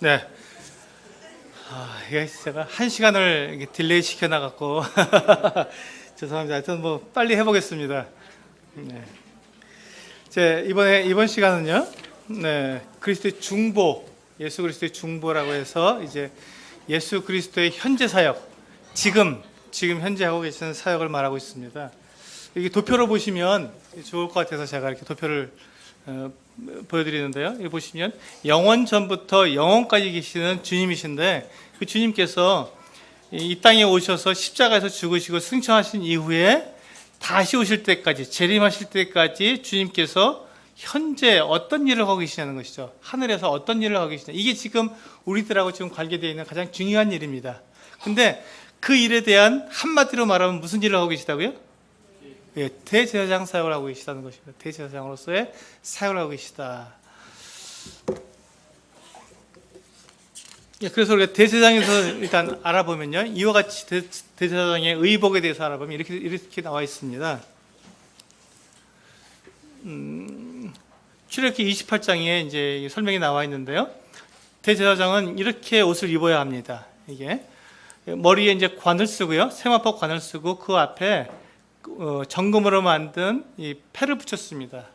네. 이게 제가 한 시간을 딜레이 시켜놔갖고 죄송합니다. 하여튼 뭐 빨리 해보겠습니다. 네. 이번 시간은요, 네, 그리스도의 중보, 예수 그리스도의 중보라고 해서 이제 예수 그리스도의 현재 사역, 지금 현재 하고 계시는 사역을 말하고 있습니다. 여기 도표로 보시면 좋을 것 같아서 제가 이렇게 도표를 보여드리는데요. 여기 보시면 영원 전부터 영원까지 계시는 주님이신데, 그 주님께서 이 땅에 오셔서 십자가에서 죽으시고 승천하신 이후에 다시 오실 때까지, 재림하실 때까지 주님께서 현재 어떤 일을 하고 계시냐는 것이죠. 하늘에서 어떤 일을 하고 계시냐. 이게 지금 우리들하고 지금 관계되어 있는 가장 중요한 일입니다. 근데 그 일에 대한 한마디로 말하면 무슨 일을 하고 계시다고요? 예, 대제사장 사역을 하고 계시다는 것입니다. 대제사장으로서의 사역을 하고 계시다. 예, 그래서 우리가 대제사장에서 일단 알아보면요, 이와 같이 대제사장의 의복에 대해서 알아보면 이렇게 나와 있습니다. 출애굽기 28장에 이제 설명이 나와 있는데요, 대제사장은 이렇게 옷을 입어야 합니다. 이게 머리에 이제 관을 쓰고요, 세마포 관을 쓰고 그 앞에 정금으로 만든 이 패를 붙였습니다.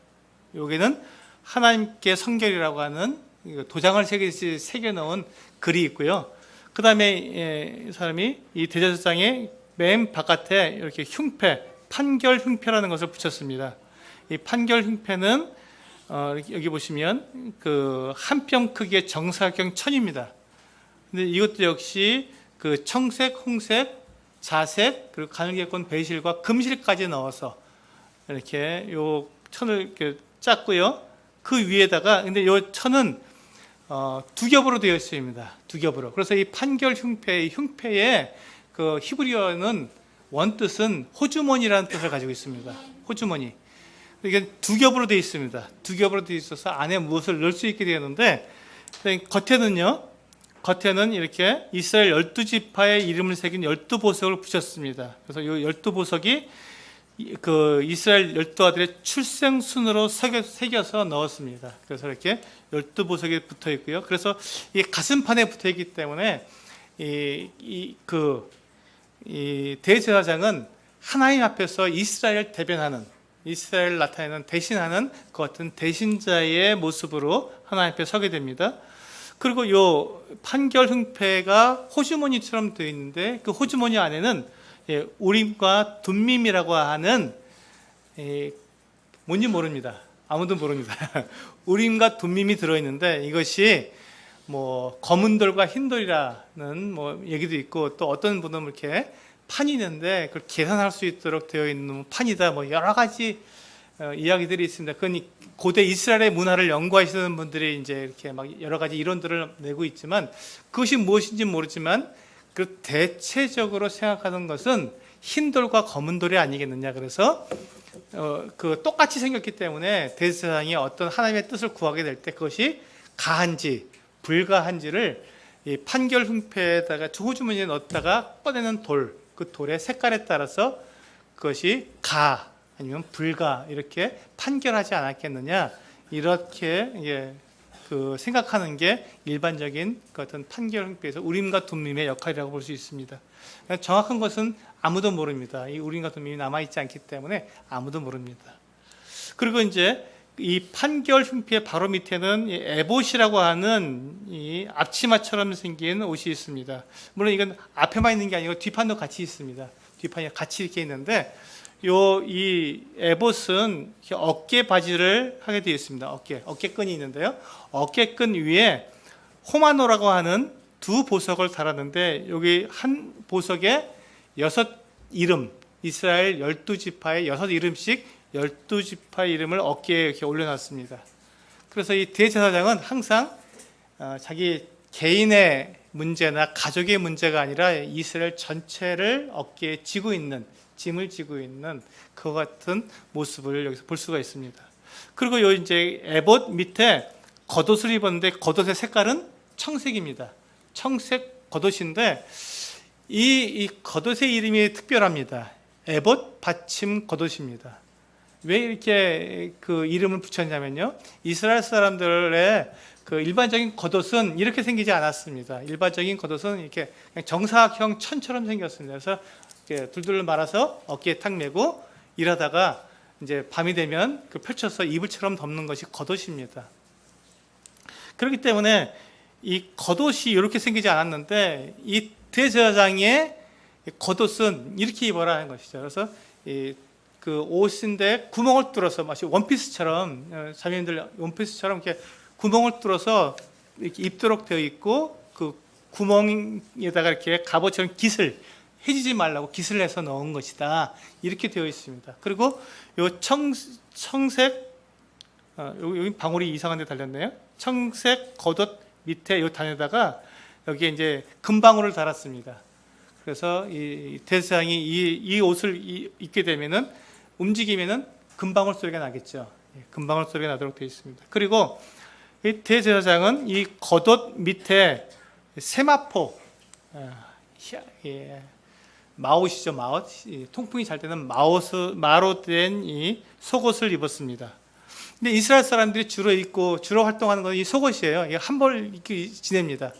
여기는 하나님께 성결이라고 하는 도장을 새겨놓은 글이 있고요. 그 다음에 사람이 이 대제사장의 맨 바깥에 이렇게 흉패, 판결 흉패라는 것을 붙였습니다. 이 판결 흉패는 여기 보시면 그 한 뼘 크기의 정사각형 천입니다. 근데 이것도 역시 그 청색, 홍색, 자색, 그리고 가늘게꼰 배실과 금실까지 넣어서 이렇게 요 천을 이렇게 짰고요. 그 위에다가, 근데 요 천은 두 겹으로 되어 있습니다. 두 겹으로. 그래서 이 판결 흉패의 그 히브리어는 원뜻은 호주머니라는 뜻을 가지고 있습니다. 호주머니. 이게 두 겹으로 되어 있습니다. 두 겹으로 되어 있어서 안에 무엇을 넣을 수 있게 되었는데, 겉에는 이렇게 이스라엘 12지파의 이름을 새긴 12보석을 붙였습니다. 그래서 이 12보석이 그 이스라엘 12아들의 출생순으로 새겨서 넣었습니다. 그래서 이렇게 12보석이 붙어 있고요. 그래서 이 가슴판에 붙어 있기 때문에 이 대제사장은 하나님 앞에서 이스라엘 대변하는, 이스라엘 나타내는, 대신하는 그 같은 대신자의 모습으로 하나님 앞에 서게 됩니다. 그리고 요 판결 흉패가 호주머니처럼 되어 있는데, 그 호주머니 안에는 우림과 둠밈이라고 하는, 뭔지 모릅니다. 아무도 모릅니다. 우림과 둠밈이 들어있는데, 이것이 뭐 검은 돌과 흰 돌이라는 뭐 얘기도 있고, 또 어떤 분은 이렇게 판이 있는데 그걸 계산할 수 있도록 되어 있는 판이다, 뭐 여러 가지 이야기들이 있습니다. 그건 고대 이스라엘의 문화를 연구하시는 분들이 이제 이렇게 막 여러 가지 이론들을 내고 있지만, 그것이 무엇인지 모르지만 그 대체적으로 생각하는 것은 흰 돌과 검은 돌이 아니겠느냐. 그래서 그 똑같이 생겼기 때문에 대제사장이 어떤 하나님의 뜻을 구하게 될 때 그것이 가한지 불가한지를 이 판결 흉패에다가 호주머니에 넣었다가 꺼내는 돌, 그 돌의 색깔에 따라서 그것이 가 아니면 불가 이렇게 판결하지 않았겠느냐, 이렇게 그 생각하는 게 일반적인 그 어떤 판결 흉패에서 우림과 둠밈의 역할이라고 볼 수 있습니다. 정확한 것은 아무도 모릅니다. 이 우림과 둠밈이 남아있지 않기 때문에 아무도 모릅니다. 그리고 이제 이 판결 흉패의 바로 밑에는 이 에봇이라고 하는 이 앞치마처럼 생긴 옷이 있습니다. 물론 이건 앞에만 있는 게 아니고 뒷판도 같이 있습니다. 뒷판이 같이 이렇게 있는데, 이 에봇은 어깨 바지를 하게 되어 있습니다. 어깨끈이 있는데요. 어깨끈 위에 호마노라고 하는 두 보석을 달았는데, 여기 한 보석에 6이름, 이스라엘 12지파의 6이름씩 12지파 이름을 어깨에 이렇게 올려놨습니다. 그래서 이 대제사장은 항상 자기 개인의 문제나 가족의 문제가 아니라 이스라엘 전체를 어깨에 지고 있는, 짐을 지고 있는 그 같은 모습을 여기서 볼 수가 있습니다. 그리고 요 이제 에봇 밑에 겉옷을 입었는데, 겉옷의 색깔은 청색입니다. 청색 겉옷인데 이 겉옷의 이름이 특별합니다. 에봇 받침 겉옷입니다. 왜 이렇게 그 이름을 붙였냐면요. 이스라엘 사람들의 그 일반적인 겉옷은 이렇게 생기지 않았습니다. 일반적인 겉옷은 이렇게 그냥 정사각형 천처럼 생겼습니다. 그래서 이렇게 둘둘 말아서 어깨에 탁 메고 일하다가 이제 밤이 되면 그 펼쳐서 이불처럼 덮는 것이 겉옷입니다. 그렇기 때문에 이 겉옷이 이렇게 생기지 않았는데 이 대제사장의 겉옷은 이렇게 입어라 하는 것이죠. 그래서 그 옷인데 구멍을 뚫어서 마치 원피스처럼 자매님들 원피스처럼 이렇게 구멍을 뚫어서 이렇게 입도록 되어 있고 그 구멍에다가 이렇게 갑옷처럼 깃을 해지지 말라고 깃을 내서 넣은 것이다. 이렇게 되어 있습니다. 그리고 요 청색 여기 방울이 이상한 데 달렸네요. 청색 겉옷 밑에 요 단에다가 여기에 이제 금방울을 달았습니다. 그래서 이 대제사장이 이 옷을 입게 되면은 움직이면은 금방울 소리가 나겠죠. 금방울 소리가 나도록 되어 있습니다. 그리고 이 대제사장은 이 겉옷 밑에 세마포, 마옷이죠, 마옷. 통풍이 잘 되는 마로 된 이 속옷을 입었습니다. 근데 이스라엘 사람들이 주로 활동하는 건 이 속옷이에요. 이게 한 벌 입고 지냅니다.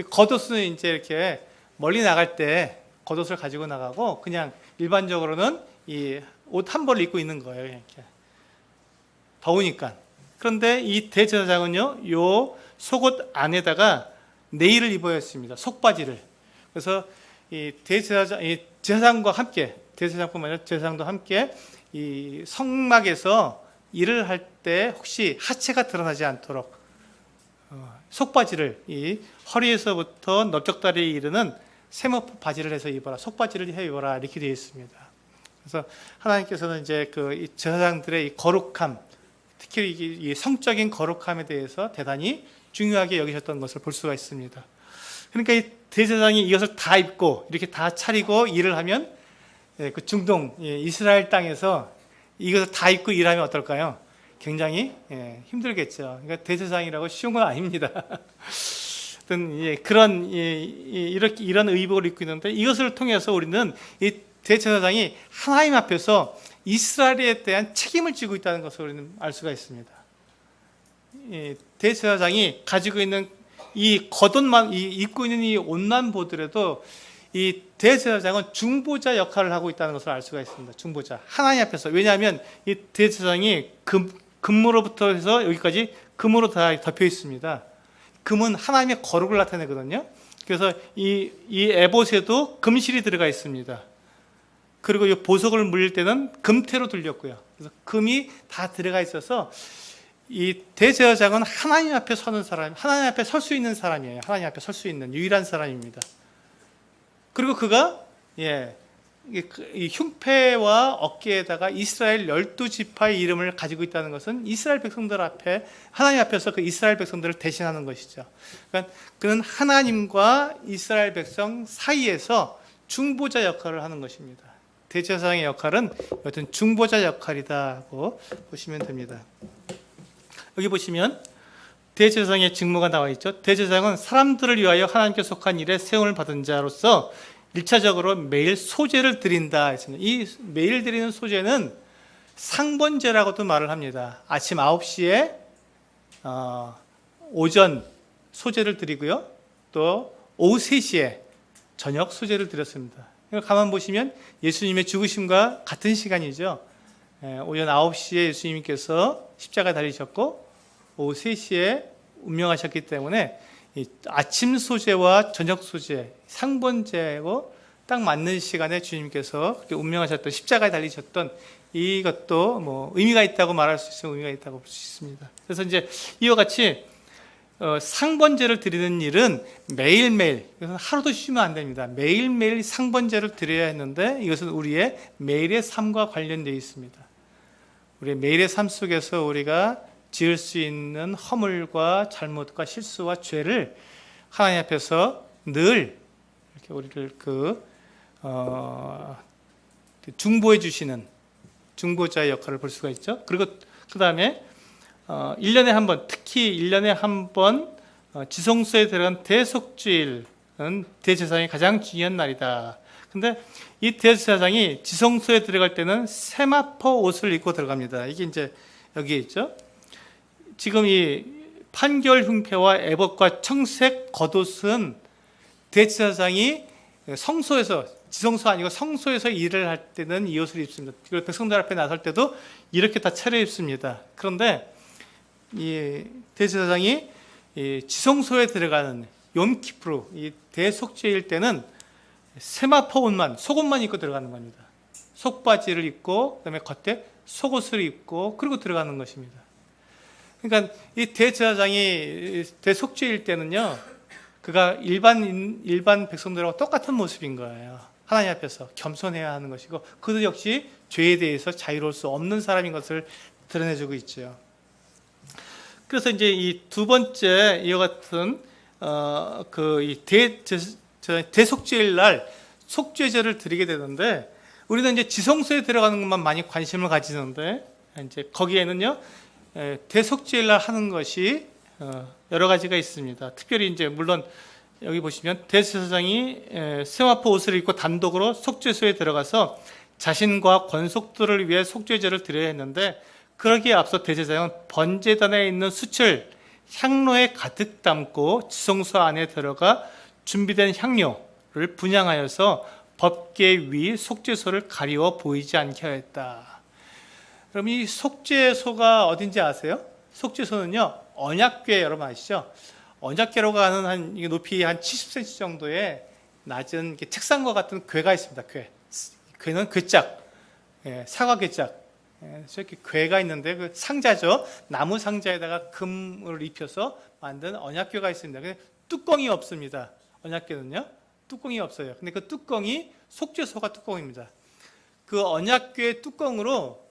겉옷은 이제 이렇게 멀리 나갈 때 겉옷을 가지고 나가고 그냥 일반적으로는 이 옷 한 벌을 입고 있는 거예요. 이렇게 더우니까. 그런데 이 대제사장은요, 요 속옷 안에다가 네일을 입어야 했습니다. 속바지를. 그래서 이 제사장과 함께, 대제사장뿐만 아니라 제사장도 함께 이 성막에서 일을 할 때 혹시 하체가 드러나지 않도록 속바지를 이 허리에서부터 넓적다리에 이르는 세마포 바지를 해서 입어라, 속바지를 해 입어라 이렇게 되어 있습니다. 그래서 하나님께서는 이제 그 제사장들의 이 거룩함, 특히 이 성적인 거룩함에 대해서 대단히 중요하게 여기셨던 것을 볼 수가 있습니다. 그러니까 이 대제사장이 이것을 다 입고 이렇게 다 차리고 일을 하면 그 중동 이스라엘 땅에서 이것을 다 입고 일하면 어떨까요? 굉장히 힘들겠죠. 그러니까 대제사장이라고 쉬운 건 아닙니다. 어떤 이런 의복을 입고 있는데 이것을 통해서 우리는 이 대제사장이 하나님 앞에서 이스라엘에 대한 책임을 지고 있다는 것을 우리는 알 수가 있습니다. 대제사장이 가지고 있는 이 겉옷만 입고 있는 이 옷만 보더라도 이 대제사장은 중보자 역할을 하고 있다는 것을 알 수가 있습니다. 중보자, 하나님 앞에서. 왜냐하면 이 대제사장이 금으로부터 해서 여기까지 금으로 다 덮여 있습니다. 금은 하나님의 거룩을 나타내거든요. 그래서 이 에봇에도 금실이 들어가 있습니다. 그리고 이 보석을 물릴 때는 금태로 들렸고요. 그래서 금이 다 들어가 있어서 이 대제사장은 하나님 앞에 서는 사람, 하나님 앞에 설 수 있는 사람이에요. 하나님 앞에 설 수 있는 유일한 사람입니다. 그리고 그가 이 흉패와 어깨에다가 이스라엘 12지파의 이름을 가지고 있다는 것은 이스라엘 백성들 앞에, 하나님 앞에서 그 이스라엘 백성들을 대신하는 것이죠. 그러니까 그는 하나님과 이스라엘 백성 사이에서 중보자 역할을 하는 것입니다. 대제사장의 역할은 여튼 중보자 역할이라고 보시면 됩니다. 여기 보시면 대제사장의 직무가 나와 있죠. 대제사장은 사람들을 위하여 하나님께 속한 일에 세움을 받은 자로서 1차적으로 매일 소제를 드린다 했습니다. 이 매일 드리는 소제는 상번제라고도 말을 합니다. 아침 9시에 오전 소제를 드리고요. 또 오후 3시에 저녁 소제를 드렸습니다. 가만 보시면 예수님의 죽으심과 같은 시간이죠. 오전 9시에 예수님께서 십자가에 달리셨고 오후 3시에 운명하셨기 때문에 아침 소제와 저녁 소제, 상번제고 딱 맞는 시간에 주님께서 운명하셨던, 십자가에 달리셨던 이것도 뭐 의미가 있다고 말할 수 있으면 의미가 있다고 볼 수 있습니다. 그래서 이제 이와 같이 상번제를 드리는 일은 매일매일, 이것은 하루도 쉬면 안 됩니다. 매일매일 상번제를 드려야 했는데 이것은 우리의 매일의 삶과 관련되어 있습니다. 우리의 매일의 삶 속에서 우리가 지을 수 있는 허물과 잘못과 실수와 죄를 하나님 앞에서 늘 이렇게 우리를 중보해 주시는 중보자의 역할을 볼 수가 있죠. 그리고 그 다음에 1년에 한 번, 특히 1년에 한 번 지성소에 들어간 대속주일은 대제사장이 가장 중요한 날이다. 근데 이 대제사장이 지성소에 들어갈 때는 세마포 옷을 입고 들어갑니다. 이게 이제 여기에 있죠. 지금 이 판결 흉패와 에봇과 청색 겉옷은 대제사장이 성소에서, 지성소 아니고 성소에서 일을 할 때는 이 옷을 입습니다. 그리고 백성들 앞에 나설 때도 이렇게 다 차려입습니다. 그런데 이 대제사장이 이 지성소에 들어가는 욤키프루, 이 대속죄일 때는 세마포 옷만, 속옷만 입고 들어가는 겁니다. 속바지를 입고 그다음에 겉에 속옷을 입고 그리고 들어가는 것입니다. 그러니까 이 대제사장이 대속죄일 때는요, 그가 일반 백성들하고 똑같은 모습인 거예요. 하나님 앞에서 겸손해야 하는 것이고, 그도 역시 죄에 대해서 자유로울 수 없는 사람인 것을 드러내주고 있죠. 그래서 이제 이 두 번째 이와 같은 이 대속죄일 날 속죄제를 드리게 되는데, 우리는 이제 지성소에 들어가는 것만 많이 관심을 가지는데, 이제 거기에는요 대속죄일 날 하는 것이 여러 가지가 있습니다. 특별히 이제 물론 여기 보시면 대제사장이 세마포 옷을 입고 단독으로 속죄소에 들어가서 자신과 권속들을 위해 속죄제를 드려야 했는데, 그러기에 앞서 대제사장은 번제단에 있는 숯을 향로에 가득 담고 지성소 안에 들어가 준비된 향료를 분향하여서 법궤 위 속죄소를 가리워 보이지 않게 하였다. 그럼 이 속죄소가 어딘지 아세요? 속죄소는요, 언약궤 여러분 아시죠? 언약궤라고 하는 이게 높이 한 70cm 정도의 낮은 이렇게 책상과 같은 궤가 있습니다. 궤는 궤짝, 사과 궤짝. 이렇게 궤가 있는데 그 상자죠. 나무 상자에다가 금을 입혀서 만든 언약궤가 있습니다. 근데 뚜껑이 없습니다. 언약궤는요, 뚜껑이 없어요. 근데 그 뚜껑이 속죄소가 뚜껑입니다. 그 언약궤 뚜껑으로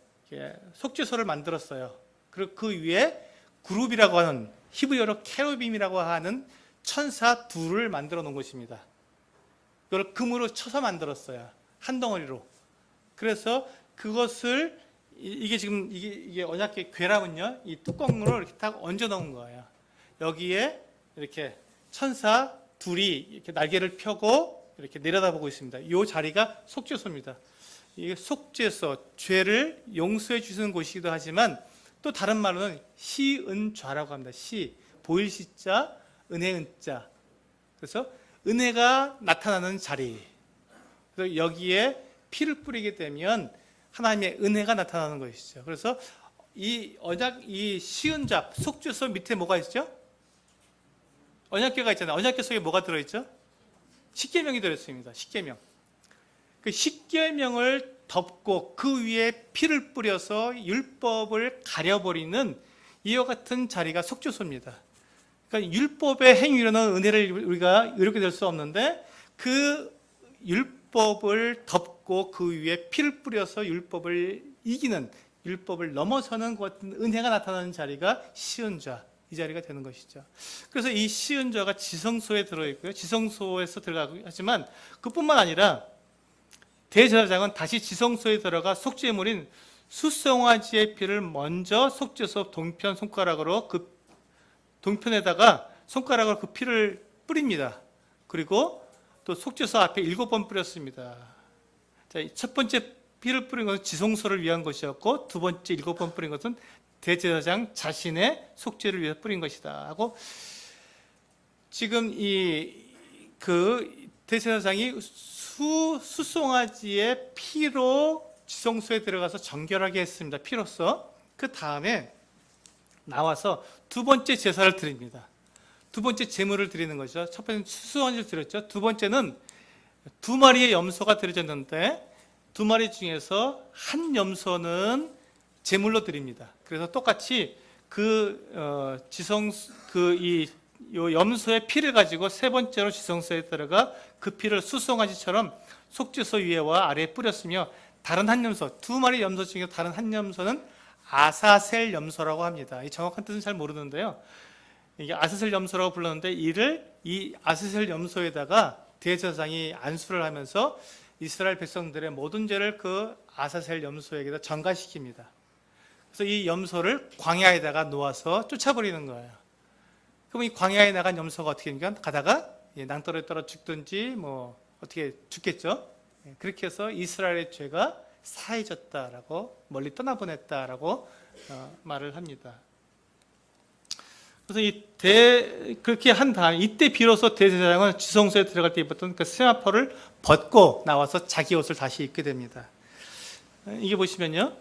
속죄소를 만들었어요. 그리고 그 위에 그룹이라고 하는, 히브리어로 케루빔이라고 하는 천사 둘을 만들어 놓은 것입니다. 이걸 금으로 쳐서 만들었어요. 한 덩어리로. 그래서 그것을 이게 지금 이게 언약궤 궤라면요, 이 뚜껑으로 이렇게 딱 얹어 놓은 거예요. 여기에 이렇게 천사 둘이 이렇게 날개를 펴고 이렇게 내려다보고 있습니다. 이 자리가 속죄소입니다. 이게 속죄소, 죄를 용서해 주시는 곳이기도 하지만 또 다른 말로는 시은좌라고 합니다. 보일 시자, 은혜 은자. 그래서 은혜가 나타나는 자리. 그래서 여기에 피를 뿌리게 되면 하나님의 은혜가 나타나는 것이죠. 그래서 이 시은좌, 속죄소 밑에 뭐가 있죠? 언약궤가 있잖아요. 언약궤 속에 뭐가 들어있죠? 십계명이 들어있습니다. 십계명. 그 십계명을 덮고 그 위에 피를 뿌려서 율법을 가려버리는 이와 같은 자리가 속죄소입니다. 그러니까 율법의 행위로는 은혜를 우리가 이렇게 될 수 없는데, 그 율법을 덮고 그 위에 피를 뿌려서 율법을 이기는, 율법을 넘어서는 것 같은 은혜가 나타나는 자리가 시은좌, 이 자리가 되는 것이죠. 그래서 이 시은좌가 지성소에 들어있고요, 지성소에서 들어가고 하지만 그뿐만 아니라 대제사장은 다시 지성소에 들어가 속죄물인 숫송아지의 피를 먼저 속죄소 동편 손가락으로 그 동편에다가 손가락으로 그 피를 뿌립니다. 그리고 또 속죄소 앞에 7번 뿌렸습니다. 자, 첫 번째 피를 뿌린 것은 지성소를 위한 것이었고, 두 번째 7번 뿌린 것은 대제사장 자신의 속죄를 위해서 뿌린 것이다 하고, 지금 그 대제사장이 숫송아지의 피로 지성소에 들어가서 정결하게 했습니다. 피로써. 그 다음에 나와서 두 번째 제사를 드립니다. 두 번째 제물을 드리는 거죠. 첫 번째는 숫송아지를 드렸죠. 두 번째는 두 마리의 염소가 드려졌는데, 두 마리 중에서 한 염소는 제물로 드립니다. 그래서 똑같이 요 염소의 피를 가지고 세 번째로 지성소에 들어가 그 피를 숫송아지처럼 속죄소 위에와 아래에 뿌렸으며, 다른 한 염소, 두 마리 염소 중에 다른 한 염소는 아사셀 염소라고 합니다. 이 정확한 뜻은 잘 모르는데요, 이게 아사셀 염소라고 불렀는데, 이 아사셀 염소에다가 대제사장이 안수를 하면서 이스라엘 백성들의 모든 죄를 그 아사셀 염소에게다 전가시킵니다. 그래서 이 염소를 광야에다가 놓아서 쫓아버리는 거예요. 그럼 이 광야에 나간 염소가 어떻게 됩니까? 가다가 낭떠러지에 떨어 죽든지 뭐 어떻게 죽겠죠. 그렇게 해서 이스라엘의 죄가 사해졌다라고, 멀리 떠나보냈다라고 말을 합니다. 그래서 그렇게 한 다음, 이때 비로소 대제사장은 지성소에 들어갈 때 입었던 그 세마포를 벗고 나와서 자기 옷을 다시 입게 됩니다. 이게 보시면요,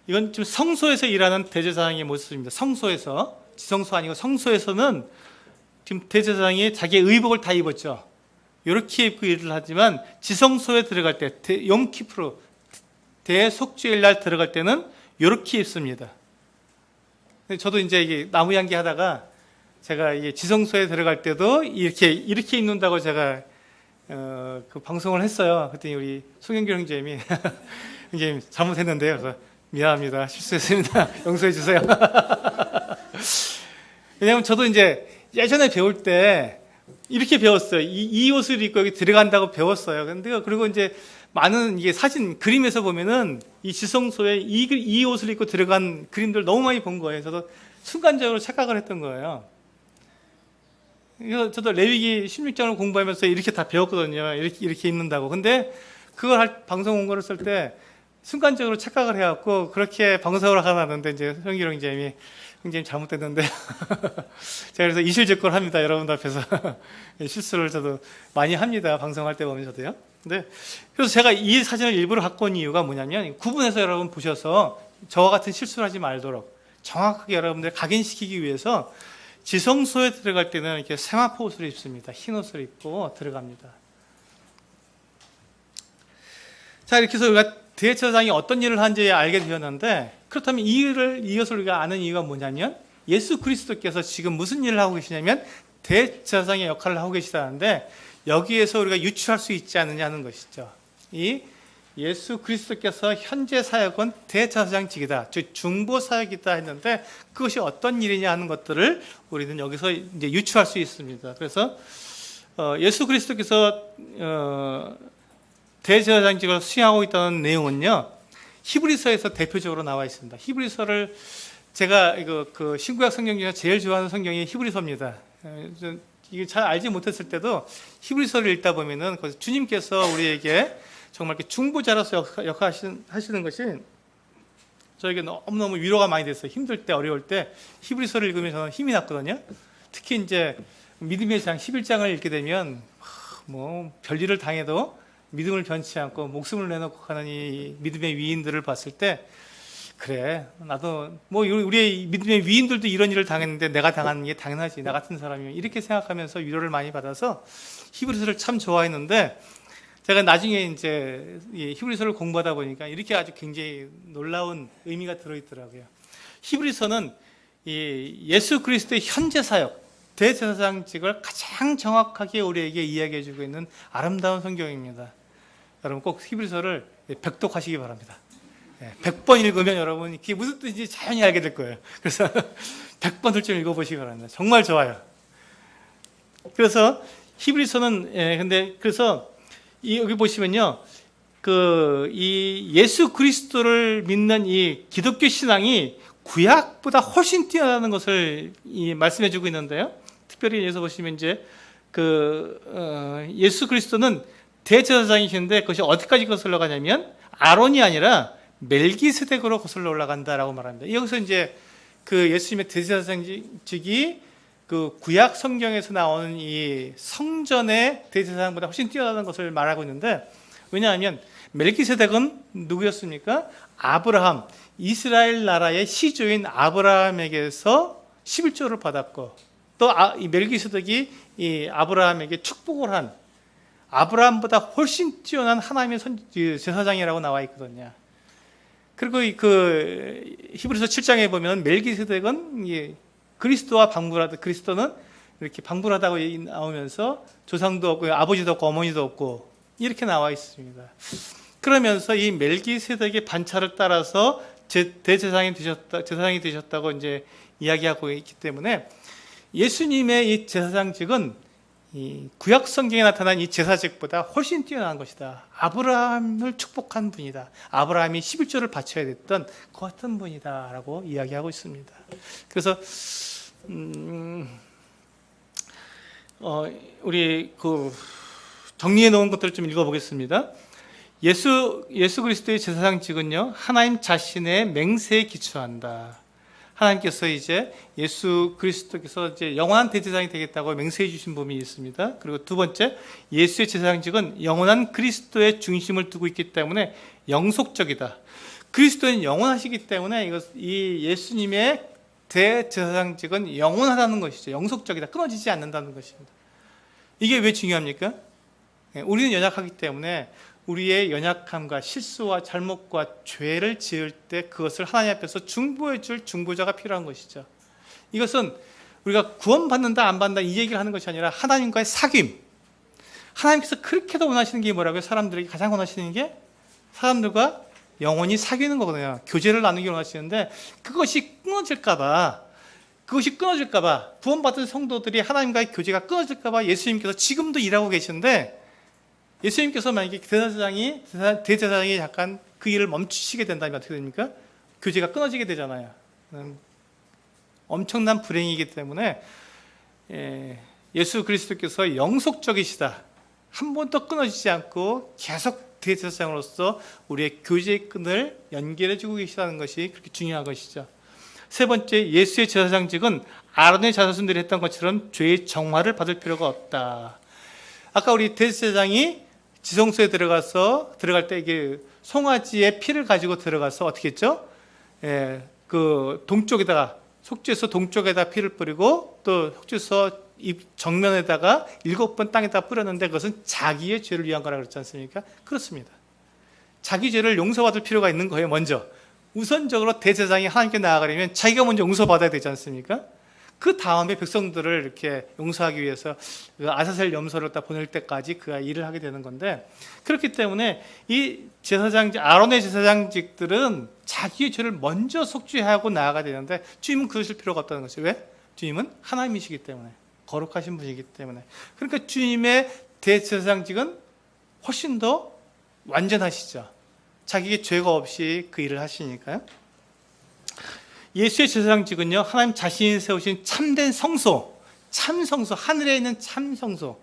이건 지금 성소에서 일하는 대제사장의 모습입니다. 성소에서, 지성소 아니고 성소에서는 지금 대제사장이 자기의 의복을 다 입었죠. 이렇게 입고 일을 하지만 지성소에 들어갈 때, 욤키프르, 대속죄일 날 들어갈 때는 이렇게 입습니다. 저도 이제 이게 나무 양기 하다가 제가 이게 지성소에 들어갈 때도 이렇게 입는다고 제가 그 방송을 했어요. 그랬더니 우리 송영길 형제님이 형제님 잘못했는데요. 그래서 미안합니다. 실수했습니다. 용서해 주세요. 왜냐하면 저도 이제 예전에 배울 때 이렇게 배웠어요. 이 옷을 입고 여기 들어간다고 배웠어요. 근데 그리고 이제 많은 이게 사진 그림에서 보면은 이 지성소에 이 옷을 입고 들어간 그림들 너무 많이 본 거예요. 저도 순간적으로 착각을 했던 거예요. 그래서 저도 레위기 16장을 공부하면서 이렇게 다 배웠거든요. 이렇게 입는다고. 근데 그걸 방송 원고를 쓸 때 순간적으로 착각을 해갖고 그렇게 방송을 하고 나는데 이제 성기룡 형제님 잘못됐는데 제가 그래서 이실직고를 합니다. 여러분들 앞에서 실수를 저도 많이 합니다. 방송할 때 보면 저도요. 네. 그래서 제가 이 사진을 일부러 갖고 온 이유가 뭐냐면 구분해서 여러분 보셔서 저와 같은 실수를 하지 말도록 정확하게 여러분들 각인시키기 위해서 지성소에 들어갈 때는 이렇게 세마포 옷을 입습니다. 흰 옷을 입고 들어갑니다. 자, 이렇게 해서 우리가 대제사장이 어떤 일을 하는지 알게 되었는데, 그렇다면 이것을 우리가 아는 이유가 뭐냐면 예수 그리스도께서 지금 무슨 일을 하고 계시냐면 대제사장의 역할을 하고 계시다는데, 여기에서 우리가 유추할 수 있지 않느냐는 것이죠. 이 예수 그리스도께서 현재 사역은 대제사장직이다, 즉 중보 사역이다 했는데 그것이 어떤 일이냐 하는 것들을 우리는 여기서 이제 유추할 수 있습니다. 그래서 예수 그리스도께서 대제사장직을 수행하고 있다는 내용은요, 히브리서에서 대표적으로 나와 있습니다. 히브리서를 제가 그 신구약 성경 중에 제일 좋아하는 성경이 히브리서입니다. 이게 잘 알지 못했을 때도 히브리서를 읽다 보면은 주님께서 우리에게 정말 이렇게 중보자로서 역할하시는 것이 저에게 너무너무 위로가 많이 됐어요. 힘들 때, 어려울 때 히브리서를 읽으면 저는 힘이 났거든요. 특히 이제 믿음의 장 11장을 읽게 되면 뭐 별일을 당해도 믿음을 변치 않고 목숨을 내놓고 가는 이 믿음의 위인들을 봤을 때, 그래, 나도 뭐 우리의 믿음의 위인들도 이런 일을 당했는데 내가 당하는 게 당연하지, 나 같은 사람이면, 이렇게 생각하면서 위로를 많이 받아서 히브리서를 참 좋아했는데, 제가 나중에 이제 히브리서를 공부하다 보니까 이렇게 아주 굉장히 놀라운 의미가 들어있더라고요. 히브리서는 예수 그리스도의 현재 사역, 대제사장직을 가장 정확하게 우리에게 이야기해주고 있는 아름다운 성경입니다. 여러분 꼭 히브리서를 백독하시기 바랍니다. 100번 읽으면 여러분 그게 무슨 뜻인지 자연히 알게 될 거예요. 그래서 100번을 좀 읽어보시기 바랍니다. 정말 좋아요. 그래서 히브리서는 그래서 여기 보시면요, 이 예수 그리스도를 믿는 이 기독교 신앙이 구약보다 훨씬 뛰어나는 것을 말씀해주고 있는데요. 특별히 여기서 보시면 이제 예수 그리스도는 대제사장이신데 그것이 어디까지 거슬러 가냐면 아론이 아니라 멜기세덱으로 거슬러 올라간다라고 말합니다. 여기서 이제 예수님의 대제사장직이 구약 성경에서 나오는 이 성전의 대제사장보다 훨씬 뛰어나는 것을 말하고 있는데, 왜냐하면 멜기세덱은 누구였습니까? 아브라함, 이스라엘 나라의 시조인 아브라함에게서 11조를 받았고, 또 이 멜기세덱이 이 아브라함에게 축복을 한 아브라함보다 훨씬 뛰어난 하나님의 제사장이라고 나와 있거든요. 그리고 히브리서 7장에 보면 멜기세덱은 그리스도와 방불하다, 그리스도는 이렇게 방불하다고 나오면서 조상도 없고 아버지도 없고 어머니도 없고 이렇게 나와 있습니다. 그러면서 이 멜기세덱의 반차를 따라서 대제사장이 되셨다고 이제 이야기하고 있기 때문에 예수님의 이 제사장직은 이 구약 성경에 나타난 이 제사직보다 훨씬 뛰어난 것이다. 아브라함을 축복한 분이다. 아브라함이 11조를 바쳐야 됐던 그 같은 분이다라고 이야기하고 있습니다. 그래서 우리 정리해 놓은 것들을 좀 읽어보겠습니다. 예수 그리스도의 제사장직은요, 하나님 자신의 맹세에 기초한다. 하나님께서 이제 예수 그리스도께서 이제 영원한 대제사장이 되겠다고 맹세해 주신 부분이 있습니다. 그리고 두 번째, 예수의 제사장직은 영원한 그리스도의 중심을 두고 있기 때문에 영속적이다. 그리스도는 영원하시기 때문에 이 예수님의 대제사장직은 영원하다는 것이죠. 영속적이다. 끊어지지 않는다는 것입니다. 이게 왜 중요합니까? 우리는 연약하기 때문에 우리의 연약함과 실수와 잘못과 죄를 지을 때 그것을 하나님 앞에서 중보해 줄 중보자가 필요한 것이죠. 이것은 우리가 구원받는다 안 받는다 이 얘기를 하는 것이 아니라 하나님과의 사귐. 하나님께서 그렇게도 원하시는 게 뭐라고요? 사람들에게 가장 원하시는 게 사람들과 영원히 사귀는 거거든요. 교제를 나누기 원하시는데 그것이 끊어질까 봐 구원받은 성도들이 하나님과의 교제가 끊어질까 봐 예수님께서 지금도 일하고 계시는데, 예수님께서 만약에 대제사장이 약간 그 일을 멈추시게 된다면 어떻게 됩니까? 교제가 끊어지게 되잖아요. 엄청난 불행이기 때문에 예수 그리스도께서 영속적이시다. 한 번도 끊어지지 않고 계속 대제사장으로서 우리의 교제의 끈을 연결해주고 계시다는 것이 그렇게 중요한 것이죠. 세 번째, 예수의 제사장직은 아론의 자손들이 했던 것처럼 죄의 정화를 받을 필요가 없다. 아까 우리 대제사장이 지성소에 들어갈 때 이게 송아지의 피를 가지고 들어가서 어떻게 했죠? 그 동쪽에다가 속죄소 동쪽에다 피를 뿌리고 또 속죄소 입 정면에다가 7번 땅에다 뿌렸는데 그것은 자기의 죄를 위한 거라 그랬지 않습니까? 그렇습니다. 자기 죄를 용서받을 필요가 있는 거예요. 먼저 우선적으로 대제사장이 하나님께 나아가려면 자기가 먼저 용서받아야 되지 않습니까? 그 다음에 백성들을 이렇게 용서하기 위해서 아사셀 염소를 다 보낼 때까지 그 일을 하게 되는 건데, 그렇기 때문에 이 아론의 제사장직들은 자기의 죄를 먼저 속죄하고 나아가야 되는데 주님은 그러실 필요가 없다는 것이죠. 왜? 주님은 하나님이시기 때문에, 거룩하신 분이기 때문에. 그러니까 주님의 대제사장직은 훨씬 더 완전하시죠. 자기의 죄가 없이 그 일을 하시니까요. 예수의 제사장직은요, 하나님 자신이 세우신 참된 성소, 참성소, 하늘에 있는 참성소.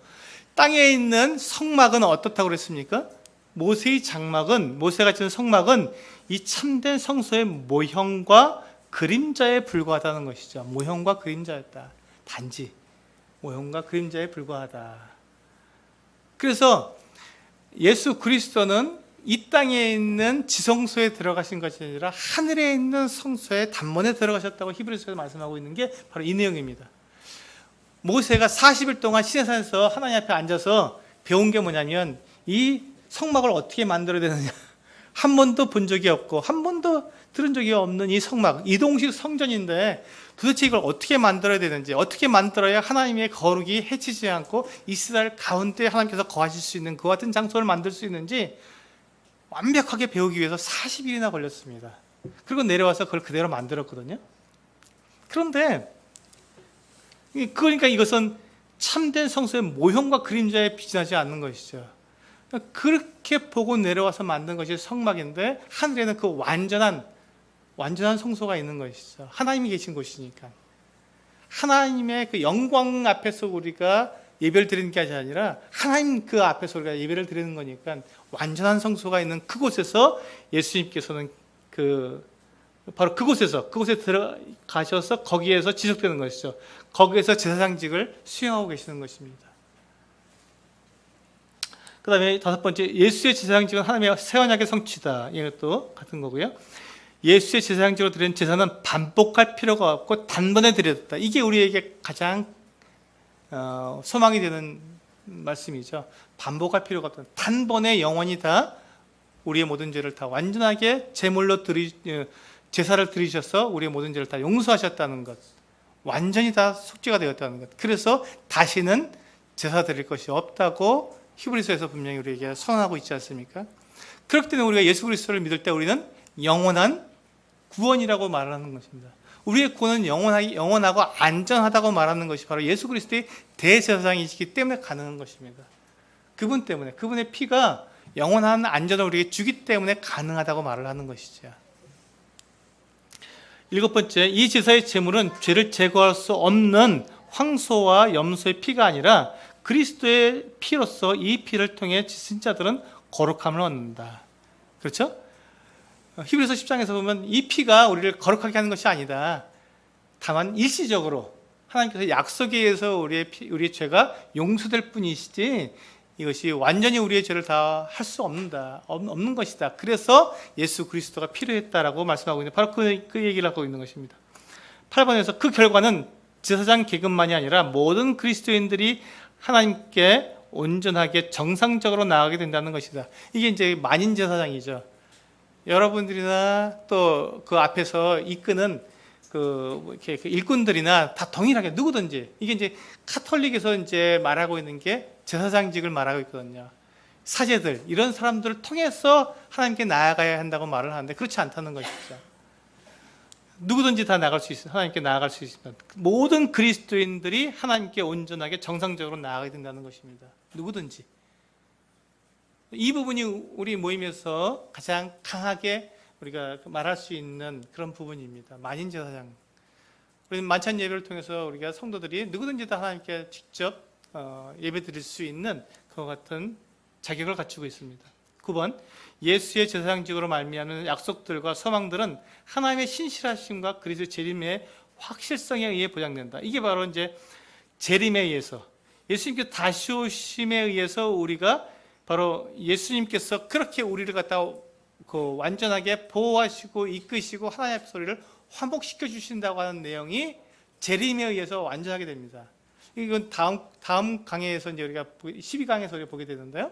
땅에 있는 성막은 어떻다고 그랬습니까? 모세의 장막은, 모세가 지은 성막은 이 참된 성소의 모형과 그림자에 불과하다는 것이죠. 모형과 그림자였다. 단지 모형과 그림자에 불과하다. 그래서 예수 그리스도는 이 땅에 있는 지성소에 들어가신 것이 아니라 하늘에 있는 성소에 단번에 들어가셨다고 히브리서에서 말씀하고 있는 게 바로 이 내용입니다. 모세가 40일 동안 시내산에서 하나님 앞에 앉아서 배운 게 뭐냐면 이 성막을 어떻게 만들어야 되느냐, 한 번도 본 적이 없고 한 번도 들은 적이 없는 이 성막, 이동식 성전인데 도대체 이걸 어떻게 만들어야 되는지, 어떻게 만들어야 하나님의 거룩이 해치지 않고 이스라엘 가운데 하나님께서 거하실 수 있는 그 같은 장소를 만들 수 있는지 완벽하게 배우기 위해서 40일이나 걸렸습니다. 그리고 내려와서 그걸 그대로 만들었거든요. 그런데 그러니까 이것은 참된 성소의 모형과 그림자에 비진하지 않는 것이죠. 그렇게 보고 내려와서 만든 것이 성막인데 하늘에는 그 완전한 성소가 있는 것이죠. 하나님이 계신 곳이니까. 하나님의 그 영광 앞에서 우리가 예배를 드리는 게 아니라 하나님 그 앞에서 우리가 예배를 드리는 거니까 완전한 성소가 있는 그곳에서 예수님께서는 바로 그곳에 들어가셔서 거기에서 지속되는 것이죠. 거기에서 제사장직을 수행하고 계시는 것입니다. 그 다음에 다섯 번째, 예수의 제사장직은 하나님의 새 언약의 성취다. 이것도 같은 거고요. 예수의 제사장직으로 드리는 제사는 반복할 필요가 없고 단번에 드려졌다. 이게 우리에게 가장 소망이 되는 말씀이죠. 반복할 필요가 없다. 단번에 영원히 다 우리의 모든 죄를 다 완전하게 제물로 제사를 드리셔서 우리의 모든 죄를 다 용서하셨다는 것, 완전히 다 속죄가 되었다는 것. 그래서 다시는 제사 드릴 것이 없다고 히브리서에서 분명히 우리에게 선언하고 있지 않습니까? 그렇기 때문에 우리가 예수 그리스도를 믿을 때 우리는 영원한 구원이라고 말하는 것입니다. 우리의 구원은 영원하고 안전하다고 말하는 것이 바로 예수 그리스도의 대제사장이시기 때문에 가능한 것입니다. 그분 때문에, 그분의 피가 영원한 안전을 우리에게 주기 때문에 가능하다고 말을 하는 것이죠. 일곱 번째, 이 제사의 제물은 죄를 제거할 수 없는 황소와 염소의 피가 아니라 그리스도의 피로서 이 피를 통해 지신 자들은 거룩함을 얻는다. 그렇죠? 히브리서 10장에서 보면 이 피가 우리를 거룩하게 하는 것이 아니다. 다만 일시적으로 하나님께서 약속에 의해서 우리의 죄가 용서될 뿐이시지 이것이 완전히 우리의 죄를 다 할 수 없는 것이다. 그래서 예수 그리스도가 필요했다라고 말씀하고 있는, 바로 그 얘기를 하고 있는 것입니다. 8번에서 그 결과는 제사장 계급만이 아니라 모든 그리스도인들이 하나님께 온전하게 정상적으로 나아가게 된다는 것이다. 이게 이제 만인 제사장이죠. 여러분들이나 또 그 앞에서 이끄는 그 일꾼들이나 다 동일하게 누구든지, 이게 이제 카톨릭에서 이제 말하고 있는 게 제사장직을 말하고 있거든요. 사제들, 이런 사람들을 통해서 하나님께 나아가야 한다고 말을 하는데 그렇지 않다는 것이죠. 누구든지 다 나아갈 수 있습니다. 하나님께 나아갈 수 있습니다. 모든 그리스도인들이 하나님께 온전하게 정상적으로 나아가야 된다는 것입니다. 누구든지. 이 부분이 우리 모임에서 가장 강하게 우리가 말할 수 있는 그런 부분입니다. 만인 제사장. 우리 만찬 예배를 통해서 우리가 성도들이 누구든지 다 하나님께 직접 예배 드릴 수 있는 그와 같은 자격을 갖추고 있습니다. 9번, 예수의 제사장직으로 말미암는 약속들과 소망들은 하나님의 신실하심과 그리스도의 재림의 확실성에 의해 보장된다. 이게 바로 이제 재림에 의해서, 예수님께서 다시 오심에 의해서 우리가 바로 예수님께서 그렇게 우리를 갖다 완전하게 보호하시고 이끄시고 하나님 앞에서 우리를 환복시켜 주신다고 하는 내용이 재림에 의해서 완전하게 됩니다. 이건 다음 강해에서 이제 우리가 12강에서 우리가 보게 되는데요.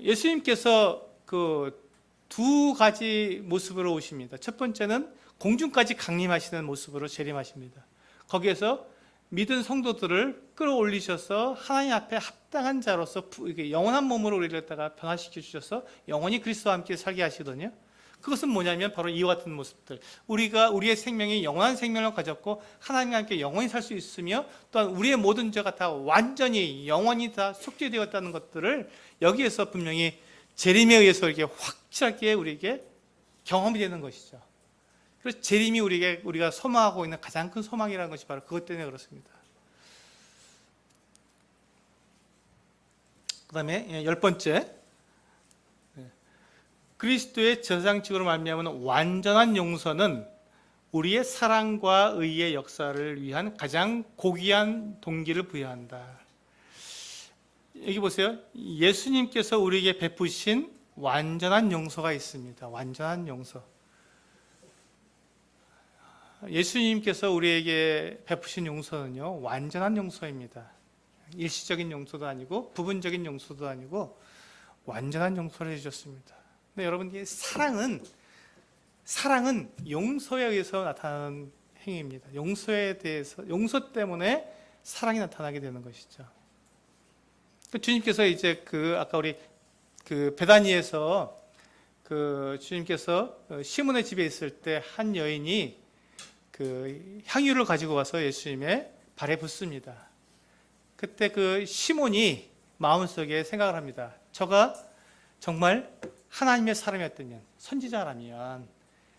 예수님께서 그 두 가지 모습으로 오십니다. 첫 번째는 공중까지 강림하시는 모습으로 재림하십니다. 거기에서 믿은 성도들을 끌어올리셔서 하나님 앞에 합당한 자로서 영원한 몸으로 우리를 갖다가 변화시켜 주셔서 영원히 그리스도와 함께 살게 하시거든요. 그것은 뭐냐면 바로 이와 같은 모습들, 우리의 생명이 영원한 생명을 가졌고 하나님과 함께 영원히 살 수 있으며 또한 우리의 모든 죄가 다 완전히 영원히 다 속죄되었다는 것들을 여기에서 분명히 재림에 의해서 이렇게 확실하게 우리에게 경험이 되는 것이죠. 그래서 재림이 우리가 소망하고 있는 가장 큰 소망이라는 것이 바로 그것 때문에 그렇습니다. 그 다음에 10번째, 그리스도의 제사장직으로 말미암은 완전한 용서는 우리의 사랑과 의의 역사를 위한 가장 고귀한 동기를 부여한다. 여기 보세요. 예수님께서 우리에게 베푸신 완전한 용서가 있습니다. 완전한 용서. 예수님께서 우리에게 베푸신 용서는요, 완전한 용서입니다. 일시적인 용서도 아니고 부분적인 용서도 아니고 완전한 용서를 해주셨습니다. 근데 여러분, 이게 사랑은 용서에 의해서 나타나는 행위입니다. 용서 때문에 사랑이 나타나게 되는 것이죠. 주님께서 이제 아까 우리 베다니에서 주님께서 시몬의 집에 있을 때 한 여인이 향유를 가지고 와서 예수님의 발에 붓습니다. 그때 시몬이 마음속에 생각을 합니다. 저가 정말 하나님의 사람이었다면, 선지자라면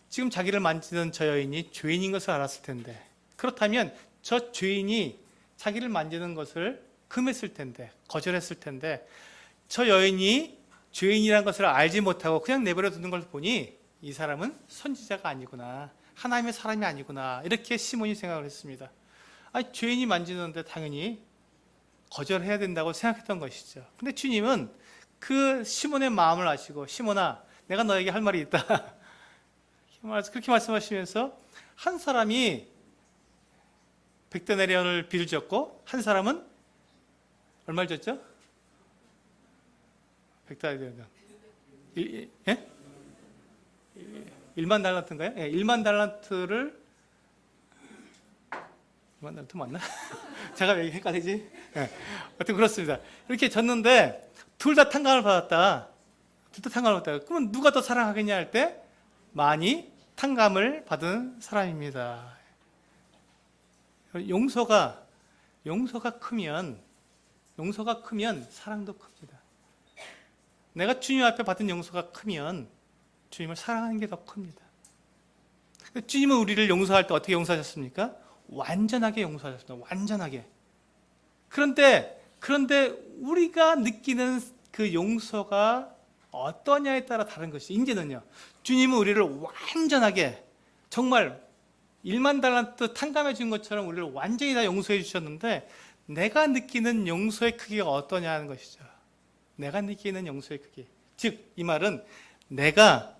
지금 자기를 만지는 저 여인이 죄인인 것을 알았을 텐데, 그렇다면 저 죄인이 자기를 만지는 것을 금했을 텐데, 거절했을 텐데, 저 여인이 죄인이라는 것을 알지 못하고 그냥 내버려 두는 걸 보니 이 사람은 선지자가 아니구나, 하나님의 사람이 아니구나, 이렇게 시몬이 생각을 했습니다. 죄인이 만지는데 당연히 거절해야 된다고 생각했던 것이죠. 근데 주님은 그 시몬의 마음을 아시고, 시몬아, 내가 너에게 할 말이 있다, 그렇게 말씀하시면서 한 사람이 100데나리온을 빚을 졌고 한 사람은 얼마를 졌죠? 100데나리온. 예? 1만 달란트인가요? 예, 1만 달란트를 1만 달란트 맞나? 제가 왜 헷갈리지? 예, 하여튼 그렇습니다. 이렇게 졌는데 둘 다 탕감을 받았다. 그러면 누가 더 사랑하겠냐 할 때 많이 탕감을 받은 사람입니다. 용서가 크면 사랑도 큽니다. 내가 주님 앞에 받은 용서가 크면 주님을 사랑하는 게 더 큽니다. 주님은 우리를 용서할 때 어떻게 용서하셨습니까? 완전하게 용서하셨습니다. 완전하게. 그런데 우리가 느끼는 그 용서가 어떠냐에 따라 다른 것이, 이제는요, 주님은 우리를 완전하게 정말 1만 달란트 탕감해 준 것처럼 우리를 완전히 다 용서해 주셨는데, 내가 느끼는 용서의 크기가 어떠냐는 것이죠. 내가 느끼는 용서의 크기. 즉, 이 말은 내가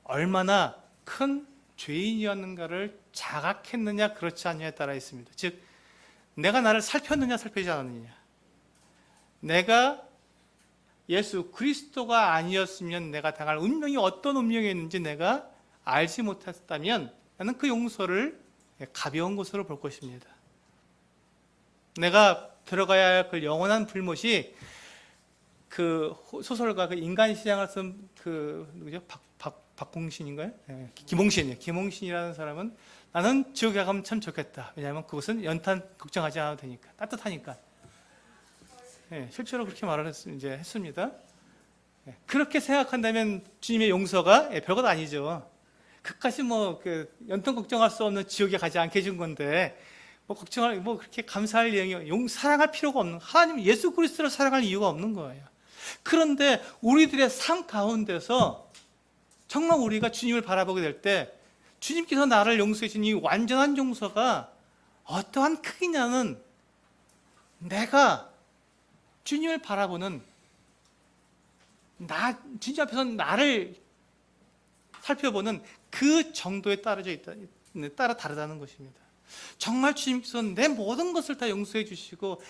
얼마나 큰 죄인이었는가를 자각했느냐 그렇지 않느냐에 따라 있습니다. 즉, 내가 나를 살폈느냐 살피지 않았느냐, 내가 예수 그리스도가 아니었으면 내가 당할 운명이 어떤 운명이었는지 내가 알지 못했다면 나는 그 용서를 가벼운 것으로 볼 것입니다. 내가 들어가야 할 그 영원한 불못이, 그 소설가, 그 인간시장을 쓴 그 누구죠? 박봉신인가요? 네, 김홍신이에요. 김홍신이라는 사람은 나는 지옥에 가면 참 좋겠다. 왜냐하면 그것은 연탄 걱정하지 않아도 되니까, 따뜻하니까. 네, 실제로 그렇게 말을 했습니다. 네, 그렇게 생각한다면 주님의 용서가 별것 아니죠. 그까지 그 연탄 걱정할 수 없는 지옥에 가지 않게 해준 건데, 그렇게 감사할 내용이, 사랑할 필요가 없는, 하나님 예수 그리스도를 사랑할 이유가 없는 거예요. 그런데 우리들의 삶 가운데서 정말 우리가 주님을 바라보게 될 때, 주님께서 나를 용서해 주신 이 완전한 용서가 어떠한 크기냐는, 내가 주님을 바라보는, 주님 앞에서 나를 살펴보는 그 정도에 따라 다르다는 것입니다. 정말 주님께서 내 모든 것을 다 용서해 주시고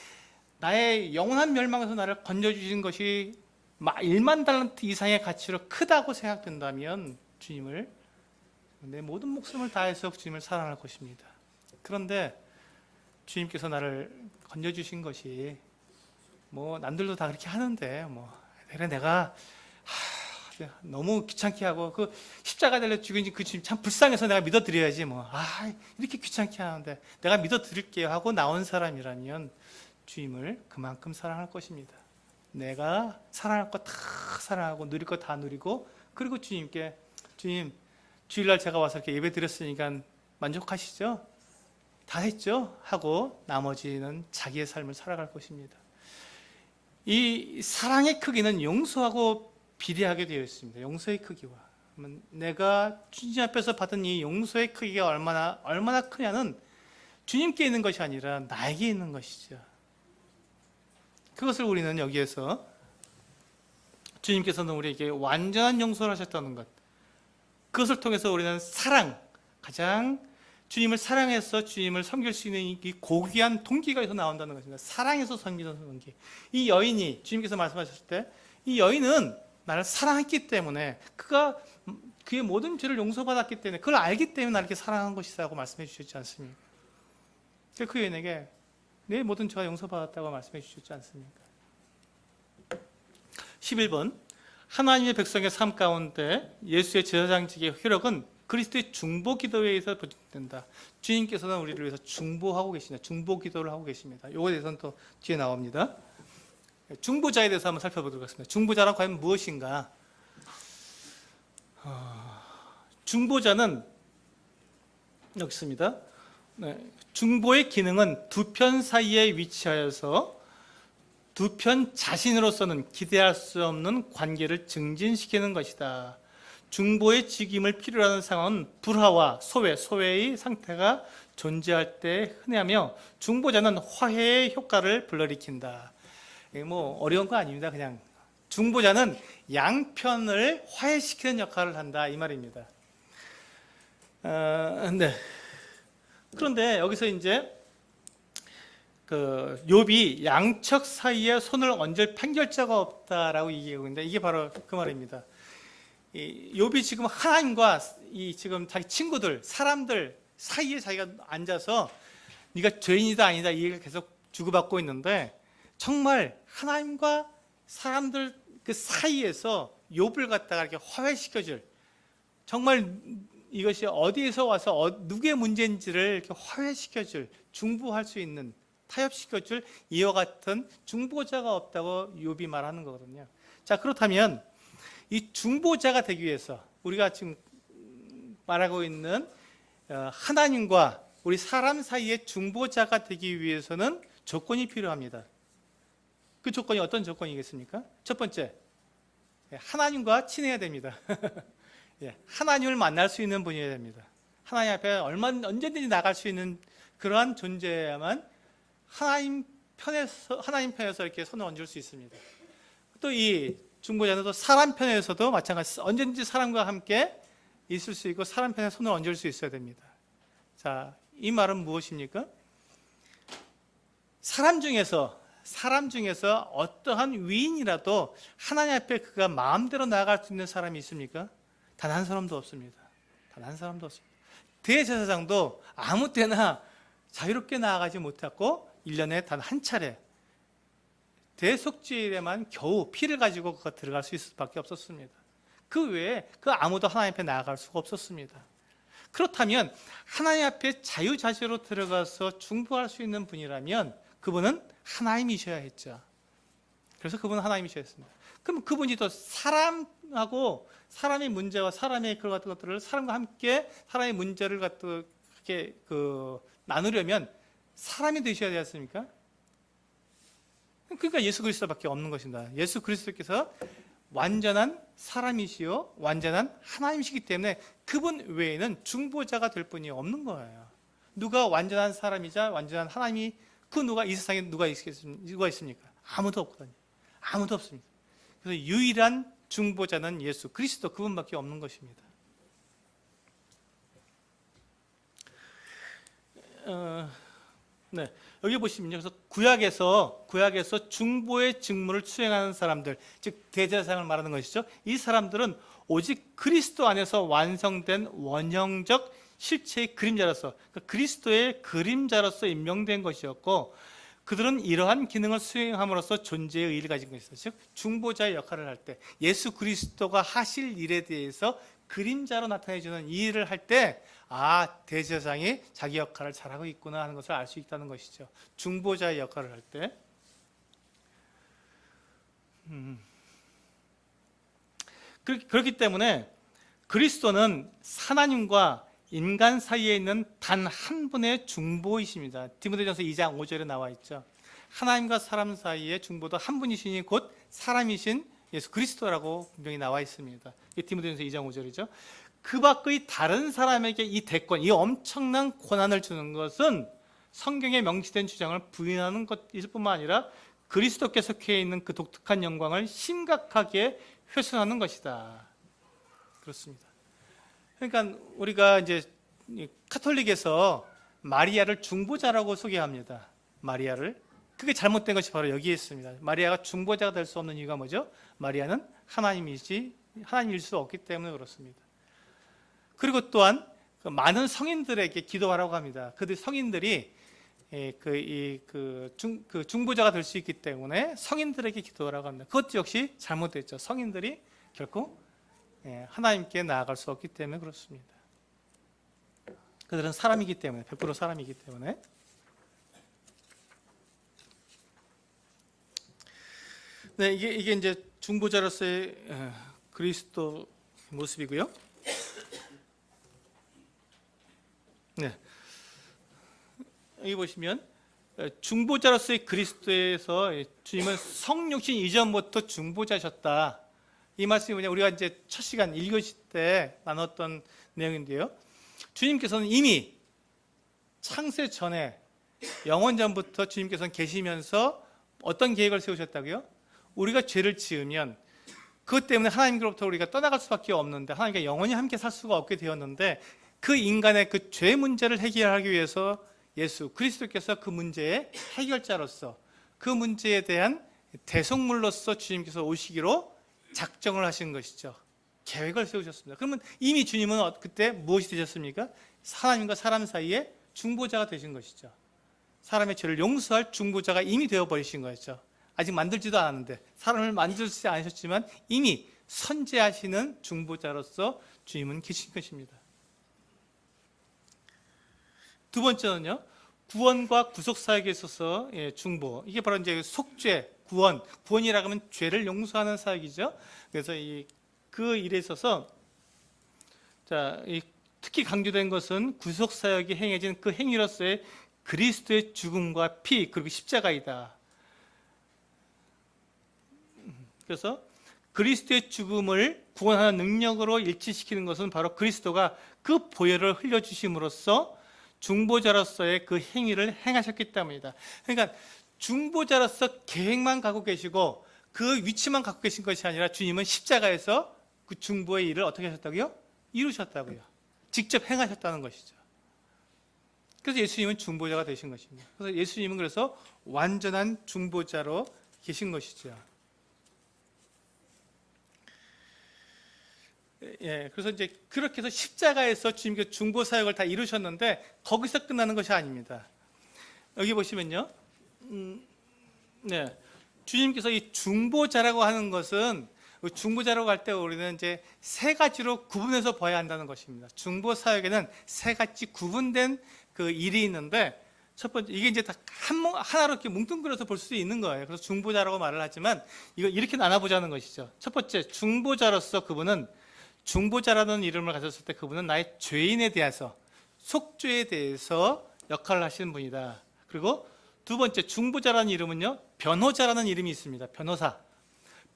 나의 영원한 멸망에서 나를 건져주신 것이 1만 달란트 이상의 가치로 크다고 생각된다면, 주님을, 내 모든 목숨을 다해서 주님을 사랑할 것입니다. 그런데 주님께서 나를 건져주신 것이, 남들도 다 그렇게 하는데, 그래, 내가 너무 귀찮게 하고, 그 십자가 달려 죽인 그 주님 참 불쌍해서 내가 믿어드려야지, 이렇게 귀찮게 하는데 내가 믿어드릴게요 하고 나온 사람이라면 주님을 그만큼 사랑할 것입니다. 내가 사랑할 거 다 사랑하고 누릴 거 다 누리고, 그리고 주님께, 주님, 주일날 제가 와서 이렇게 예배 드렸으니까 만족하시죠? 다 했죠? 하고 나머지는 자기의 삶을 살아갈 것입니다. 이 사랑의 크기는 용서하고 비례하게 되어 있습니다. 용서의 크기와. 내가 주님 앞에서 받은 이 용서의 크기가 얼마나 크냐는 주님께 있는 것이 아니라 나에게 있는 것이죠. 그것을 우리는 여기에서, 주님께서는 우리에게 완전한 용서를 하셨다는 것, 그것을 통해서 우리는 가장 주님을 사랑해서 주님을 섬길 수 있는 이 고귀한 동기가 여기서 나온다는 것입니다. 사랑해서 섬기는 동기. 이 여인이, 주님께서 말씀하셨을 때, 이 여인은 나를 사랑했기 때문에, 그의 모든 죄를 용서받았기 때문에, 그걸 알기 때문에 나를 이렇게 사랑한 것이라고 말씀해 주셨지 않습니까? 그 여인에게 내 모든 죄가 용서받았다고 말씀해 주셨지 않습니까? 11번, 하나님의 백성의 삶 가운데 예수의 제사장직의 효력은 그리스도의 중보 기도에 의해서 보증된다. 주님께서는 우리를 위해서 중보하고 계십니다. 중보 기도를 하고 계십니다. 이거에 대해서는 또 뒤에 나옵니다. 중보자에 대해서 한번 살펴보도록 하겠습니다. 중보자란 과연 무엇인가? 중보자는 여기 있습니다. 중보의 기능은 두 편 사이에 위치하여서 두 편 자신으로서는 기대할 수 없는 관계를 증진시키는 것이다. 중보의 직임을 필요로 하는 상황은 불화와 소외의 상태가 존재할 때 흔하며, 중보자는 화해의 효과를 불러일으킨다. 어려운 거 아닙니다. 그냥 중보자는 양편을 화해시키는 역할을 한다, 이 말입니다. 네. 그런데 여기서 이제 욥이 양측 사이에 손을 얹을 판결자가 없다라고 얘기하고 있는데, 이게 바로 그 말입니다. 욥이 지금 하나님과 지금 자기 친구들, 사람들 사이에 자기가 앉아서 네가 죄인이다 아니다 이 얘기를 계속 주고받고 있는데, 정말 하나님과 사람들 그 사이에서 욥을 갖다가 이렇게 화해시켜줄, 정말 이것이 어디에서 와서 누구의 문제인지를 이렇게 화해시켜줄, 중보할 수 있는, 타협시켜줄 이와 같은 중보자가 없다고 욥이 말하는 거거든요. 자, 그렇다면 이 중보자가 되기 위해서, 우리가 지금 말하고 있는 하나님과 우리 사람 사이의 중보자가 되기 위해서는 조건이 필요합니다. 그 조건이 어떤 조건이겠습니까? 첫 번째, 하나님과 친해야 됩니다. 하나님을 만날 수 있는 분이어야 됩니다. 하나님 앞에 언제든지 나갈 수 있는 그러한 존재야만 하나님 편에서 이렇게 손을 얹을 수 있습니다. 또 이 중보자도 사람 편에서도 마찬가지, 언제든지 사람과 함께 있을 수 있고 사람 편에 손을 얹을 수 있어야 됩니다. 자, 이 말은 무엇입니까? 사람 중에서 어떠한 위인이라도 하나님 앞에 그가 마음대로 나아갈 수 있는 사람이 있습니까? 단 한 사람도 없습니다. 단 한 사람도 없습니다. 대제사장도 아무 때나 자유롭게 나아가지 못했고 1년에 단 한 차례 대속죄일에만 겨우 피를 가지고 그가 들어갈 수 있을 수밖에 없었습니다. 그 외에 그 아무도 하나님 앞에 나아갈 수가 없었습니다. 그렇다면 하나님 앞에 자유자재로 들어가서 중보할 수 있는 분이라면 그분은 하나님이셔야 했죠. 그래서 그분은 하나님이셔야 했습니다. 그럼 그분이 또 사람하고 사람의 문제와 사람의 그런 같은 것들을 사람과 함께 사람의 문제를 갖고 이렇게 나누려면 사람이 되셔야 되지 않습니까? 그러니까 예수 그리스도밖에 없는 것입니다. 예수 그리스도께서 완전한 사람이시요 완전한 하나님이시기 때문에 그분 외에는 중보자가 될 분이 없는 거예요. 누가 완전한 사람이자 완전한 하나님이 그 누가 이 세상에 누가 있습니까? 아무도 없거든요. 아무도 없습니다. 그래서 유일한 중보자는 예수 그리스도 그분밖에 없는 것입니다. 여기 보시면요. 그래서 구약에서 중보의 직무를 수행하는 사람들, 즉 대제사장을 말하는 것이죠. 이 사람들은 오직 그리스도 안에서 완성된 원형적 실체의 그림자로서, 그러니까 그리스도의 그림자로서 임명된 것이었고, 그들은 이러한 기능을 수행함으로써 존재의 의의를 가진 것이죠. 즉 중보자의 역할을 할 때 예수 그리스도가 하실 일에 대해서 그림자로 나타내주는 이 일을 할 때 대제사장이 자기 역할을 잘하고 있구나 하는 것을 알 수 있다는 것이죠. 중보자의 역할을 할 때. 그렇기 때문에 그리스도는 하나님과 인간 사이에 있는 단 한 분의 중보이십니다. 디모데전서 2장 5절에 나와 있죠. 하나님과 사람 사이의 중보도 한 분이시니 곧 사람이신 예수 그리스도라고 분명히 나와 있습니다. 이게 디모데전서 2장 5절이죠. 그 밖의 다른 사람에게 이 대권, 이 엄청난 권한을 주는 것은 성경에 명시된 주장을 부인하는 것일 뿐만 아니라 그리스도께 속해 있는 그 독특한 영광을 심각하게 훼손하는 것이다. 그렇습니다. 그러니까 우리가 이제 카톨릭에서 마리아를 중보자라고 소개합니다. 마리아를. 그게 잘못된 것이 바로 여기에 있습니다. 마리아가 중보자가 될 수 없는 이유가 뭐죠? 마리아는 하나님일 수 없기 때문에 그렇습니다. 그리고 또한 많은 성인들에게 기도하라고 합니다. 그들 성인들이 중보자가 될 수 있기 때문에 성인들에게 기도하라고 합니다. 그것도 역시 잘못됐죠. 성인들이 결코 하나님께 나아갈 수 없기 때문에 그렇습니다. 그들은 사람이기 때문에 100% 사람이기 때문에. 네, 이게 이제 중보자로서의 그리스도 모습이고요. 네, 여기 보시면 중보자로서의 그리스도에서 주님은 성육신 이전부터 중보자셨다. 이 말씀이 뭐냐? 우리가 이제 첫 시간 1교시 때 나눴던 내용인데요. 주님께서는 이미 창세 전에 영원전부터 주님께서는 계시면서 어떤 계획을 세우셨다고요? 우리가 죄를 지으면 그것 때문에 하나님께로부터 우리가 떠나갈 수밖에 없는데 하나님과 영원히 함께 살 수가 없게 되었는데 그 인간의 그 죄 문제를 해결하기 위해서 예수 그리스도께서 그 문제의 해결자로서 그 문제에 대한 대속물로서 주님께서 오시기로 작정을 하신 것이죠. 계획을 세우셨습니다. 그러면 이미 주님은 그때 무엇이 되셨습니까? 하나님과 사람 사이에 중보자가 되신 것이죠. 사람의 죄를 용서할 중보자가 이미 되어버리신 것이죠. 아직 만들지도 않았는데 사람을 만들지 않으셨지만 이미 선제하시는 중보자로서 주님은 계신 것입니다. 두 번째는요, 구원과 구속 사역에 있어서 중보. 이게 바로 이제 속죄, 구원이라고 하면 죄를 용서하는 사역이죠. 그래서 그 일에 있어서 특히 강조된 것은 구속 사역이 행해진 그 행위로서의 그리스도의 죽음과 피 그리고 십자가이다. 그래서 그리스도의 죽음을 구원하는 능력으로 일치시키는 것은 바로 그리스도가 그 보혈을 흘려주심으로써 중보자로서의 그 행위를 행하셨기 때문이다. 그러니까 중보자로서 계획만 갖고 계시고 그 위치만 갖고 계신 것이 아니라 주님은 십자가에서 그 중보의 일을 어떻게 하셨다고요? 이루셨다고요. 직접 행하셨다는 것이죠. 그래서 예수님은 중보자가 되신 것입니다. 그래서 예수님은 그래서 완전한 중보자로 계신 것이죠. 예, 그래서 이제 그렇게 해서 십자가에서 주님께서 중보 사역을 다 이루셨는데 거기서 끝나는 것이 아닙니다. 여기 보시면요, 네, 주님께서 이 중보자라고 하는 것은 중보자라고 할 때 우리는 이제 세 가지로 구분해서 봐야 한다는 것입니다. 중보 사역에는 세 가지 구분된 그 일이 있는데 첫 번째 이게 이제 다 하나로 이렇게 뭉뚱그려서 볼 수 있는 거예요. 그래서 중보자라고 말을 하지만 이거 이렇게 나눠보자는 것이죠. 첫 번째 중보자로서 그분은 중보자라는 이름을 가졌을 때 그분은 나의 죄인에 대해서 속죄에 대해서 역할을 하시는 분이다. 그리고 두 번째 중보자라는 이름은요, 변호자라는 이름이 있습니다.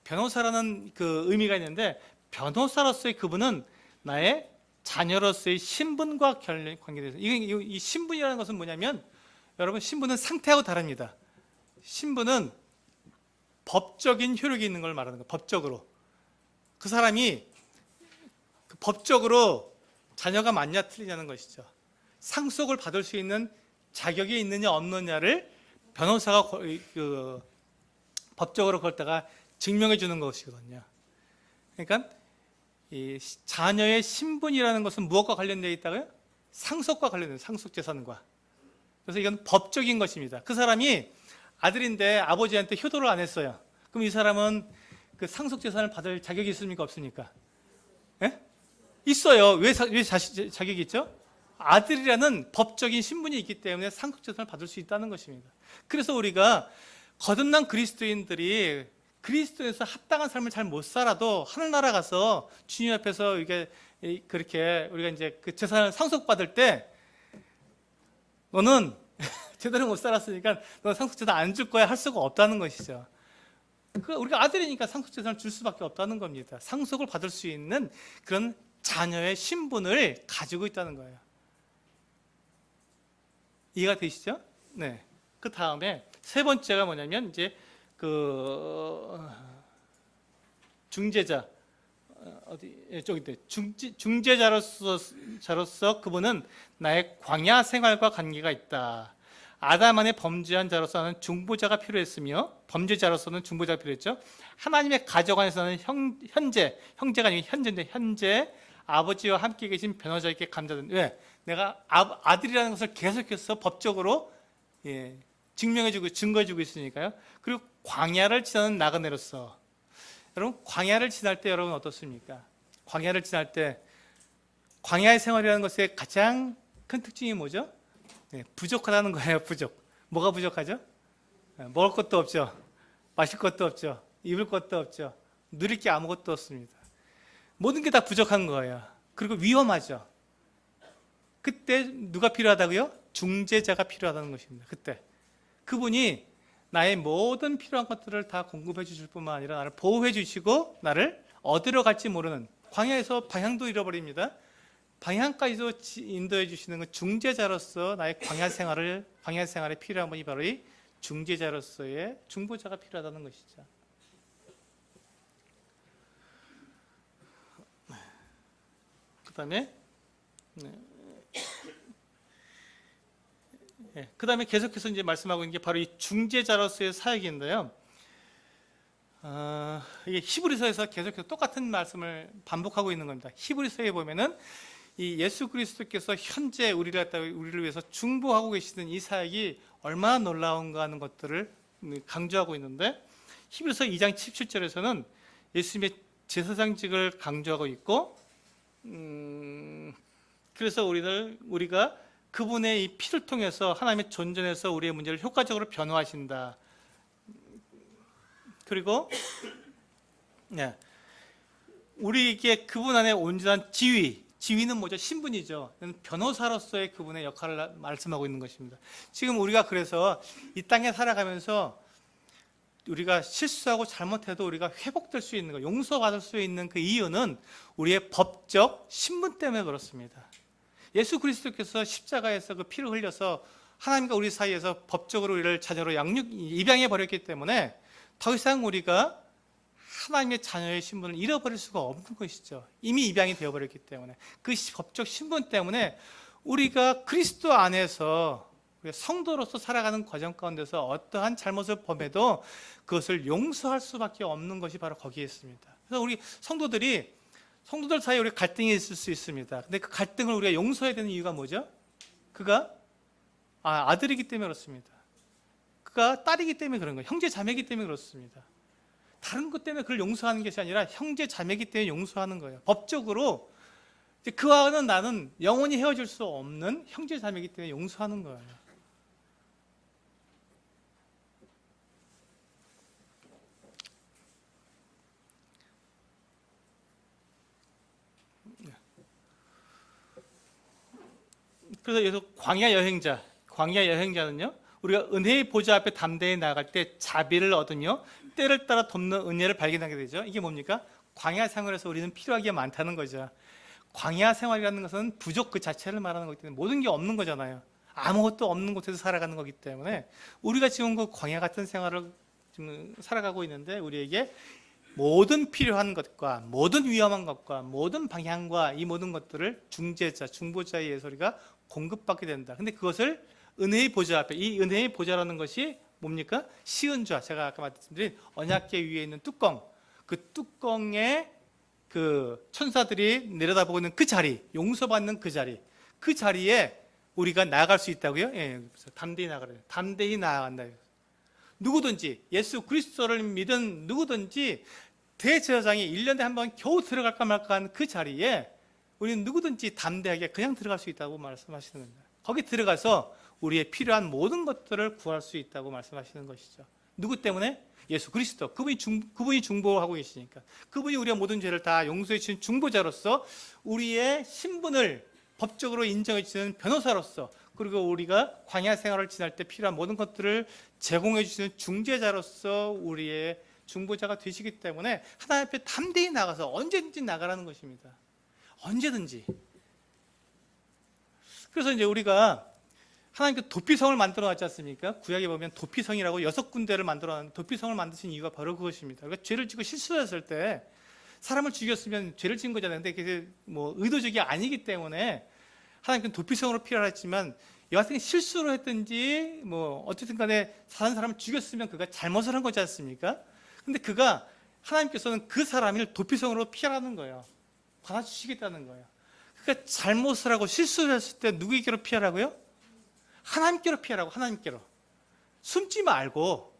변호사라는 그 의미가 있는데 변호사로서의 그분은 나의 자녀로서의 신분과 관계돼서 이 신분이라는 것은 뭐냐면 여러분 신분은 상태하고 다릅니다. 신분은 법적인 효력이 있는 걸 말하는 거예요. 법적으로 그 사람이 법적으로 자녀가 맞냐 틀리냐는 것이죠. 상속을 받을 수 있는 자격이 있느냐 없느냐를 변호사가 법적으로 그걸 증명해 주는 것이거든요. 그러니까 이 자녀의 신분이라는 것은 무엇과 관련되어 있다고요? 상속과 관련된 상속재산과. 그래서 이건 법적인 것입니다. 그 사람이 아들인데 아버지한테 효도를 안 했어요. 그럼 이 사람은 그 상속재산을 받을 자격이 있습니까 없습니까? 예? 있어요. 왜 자격이 있죠? 아들이라는 법적인 신분이 있기 때문에 상속재산을 받을 수 있다는 것입니다. 그래서 우리가 거듭난 그리스도인들이 그리스도에서 합당한 삶을 잘 못 살아도 하늘나라 가서 주님 앞에서 이게 그렇게 우리가 이제 그 재산을 상속받을 때 너는 제대로 못 살았으니까 너는 상속재산 안 줄 거야 할 수가 없다는 것이죠. 우리가 아들이니까 상속재산을 줄 수밖에 없다는 겁니다. 상속을 받을 수 있는 그런 자녀의 신분을 가지고 있다는 거예요. 이해가 되시죠? 네. 그 다음에 세 번째가 뭐냐면 이제 그 중재자 저기인데 중재자로서 그분은 나의 광야 생활과 관계가 있다. 아담 안에 범죄한 자로서는 중보자가 필요했으며 범죄자로서는 중보자가 필요했죠. 하나님의 가족 안에서는 형제가 아니고 현재 아버지와 함께 계신 변호자에게 감사드립니다. 왜? 내가 아들이라는 것을 계속해서 법적으로 증명해주고 증거해주고 있으니까요. 그리고 광야를 지나는 나그네로서 여러분 광야를 지날 때 여러분 어떻습니까? 광야를 지날 때 광야의 생활이라는 것의 가장 큰 특징이 뭐죠? 부족하다는 거예요. 부족. 뭐가 부족하죠? 먹을 것도 없죠. 마실 것도 없죠. 입을 것도 없죠. 누릴 게 아무것도 없습니다. 모든 게 다 부족한 거예요. 그리고 위험하죠. 그때 누가 필요하다고요? 중재자가 필요하다는 것입니다. 그때 그분이 나의 모든 필요한 것들을 다 공급해 주실 뿐만 아니라 나를 보호해 주시고 나를 어디로 갈지 모르는 광야에서 방향도 잃어버립니다. 방향까지도 인도해 주시는 그 중재자로서 나의 광야 생활에 필요한 분이 바로 이 중재자로서의 중보자가 필요하다는 것이죠. 그다음에 그다음에 계속해서 이제 말씀하고 있는 게 바로 이 중재자로서의 사역인데요. 이게 히브리서에서 계속해서 똑같은 말씀을 반복하고 있는 겁니다. 히브리서에 보면은 이 예수 그리스도께서 현재 우리를 위해서 중보하고 계시는 이 사역이 얼마나 놀라운가 하는 것들을 강조하고 있는데 히브리서 2장 17절에서는 예수님의 제사장직을 강조하고 있고 그래서 우리가 그분의 이 피를 통해서 하나님의 존전에서 우리의 문제를 효과적으로 변호하신다. 그리고 우리에게 그분 안에 온전한 지위 지위는 뭐죠? 신분이죠. 변호사로서의 그분의 역할을 말씀하고 있는 것입니다. 지금 우리가 그래서 이 땅에 살아가면서 우리가 실수하고 잘못해도 우리가 회복될 수 있는 거, 용서받을 수 있는 그 이유는 우리의 법적 신분 때문에 그렇습니다. 예수 그리스도께서 십자가에서 그 피를 흘려서 하나님과 우리 사이에서 법적으로 우리를 자녀로 입양해 버렸기 때문에 더 이상 우리가 하나님의 자녀의 신분을 잃어버릴 수가 없는 것이죠. 이미 입양이 되어버렸기 때문에. 그 법적 신분 때문에 우리가 그리스도 안에서 성도로서 살아가는 과정 가운데서 어떠한 잘못을 범해도 그것을 용서할 수밖에 없는 것이 바로 거기에 있습니다. 그래서 우리 성도들 사이에 우리 갈등이 있을 수 있습니다. 근데 그 갈등을 우리가 용서해야 되는 이유가 뭐죠? 그가 아들이기 때문에 그렇습니다. 그가 딸이기 때문에 그런 거예요. 형제 자매이기 때문에 그렇습니다. 다른 것 때문에 그를 용서하는 것이 아니라 형제 자매이기 때문에 용서하는 거예요. 법적으로 그와는 나는 영원히 헤어질 수 없는 형제 자매이기 때문에 용서하는 거예요. 그래서 광야 여행자는요, 우리가 은혜의 보좌 앞에 담대히 나아갈 때 자비를 얻으며 때를 따라 돕는 은혜를 발견하게 되죠. 이게 뭡니까? 광야 생활에서 우리는 필요한 게 많다는 거죠. 광야 생활이라는 것은 부족 그 자체를 말하는 거기 때문에 모든 게 없는 거잖아요. 아무것도 없는 곳에서 살아가는 거기 때문에 우리가 지금 그 광야 같은 생활을 지금 살아가고 있는데 우리에게 모든 필요한 것과 모든 위험한 것과 모든 방향과 이 모든 것들을 중보자에 의해서 우리가 공급받게 된다. 근데 그것을 은혜의 보좌 앞에, 이 은혜의 보좌라는 것이 뭡니까? 시은좌, 제가 아까 말씀드린 언약궤 위에 있는 뚜껑, 그 뚜껑에 그 천사들이 내려다보고 있는 그 자리, 용서받는 그 자리에 우리가 나아갈 수 있다고요? 예, 담대히 나아가래요. 담대히 나아간다. 누구든지 예수 그리스도를 믿은 누구든지 대제사장이 1년에 한 번 겨우 들어갈까 말까 하는 그 자리에 우리는 누구든지 담대하게 그냥 들어갈 수 있다고 말씀하시는 겁니다. 거기 들어가서 우리의 필요한 모든 것들을 구할 수 있다고 말씀하시는 것이죠. 누구 때문에? 예수 그리스도. 그분이 중보하고 계시니까. 그분이 우리의 모든 죄를 다 용서해 주신 중보자로서 우리의 신분을 법적으로 인정해 주시는 변호사로서, 그리고 우리가 광야 생활을 지날 때 필요한 모든 것들을 제공해 주시는 중재자로서 우리의 중보자가 되시기 때문에 하나님 앞에 담대히 나가서 언제든지 나가라는 것입니다. 언제든지. 그래서 이제 우리가 하나님께 도피성을 만들어 놨지 않습니까? 구약에 보면 도피성이라고 6군데를 만들어 놨는데 도피성을 만드신 이유가 바로 그것입니다. 그러니까 죄를 짓고 실수했을 때 사람을 죽였으면 죄를 지은 거잖아요. 근데 그게 뭐 의도적이 아니기 때문에 하나님께는 도피성으로 필요했지만 여하튼 실수로 했든지 뭐 어쨌든 간에 다른 사람을 죽였으면 그가 잘못을 한 거지 않습니까? 근데 그가 하나님께서는 그 사람을 도피성으로 피하라는 거예요. 받아주시겠다는 거예요. 그러니까 잘못을 하고 실수를 했을 때 누구에게로 피하라고요? 하나님께로 피하라고. 하나님께로. 숨지 말고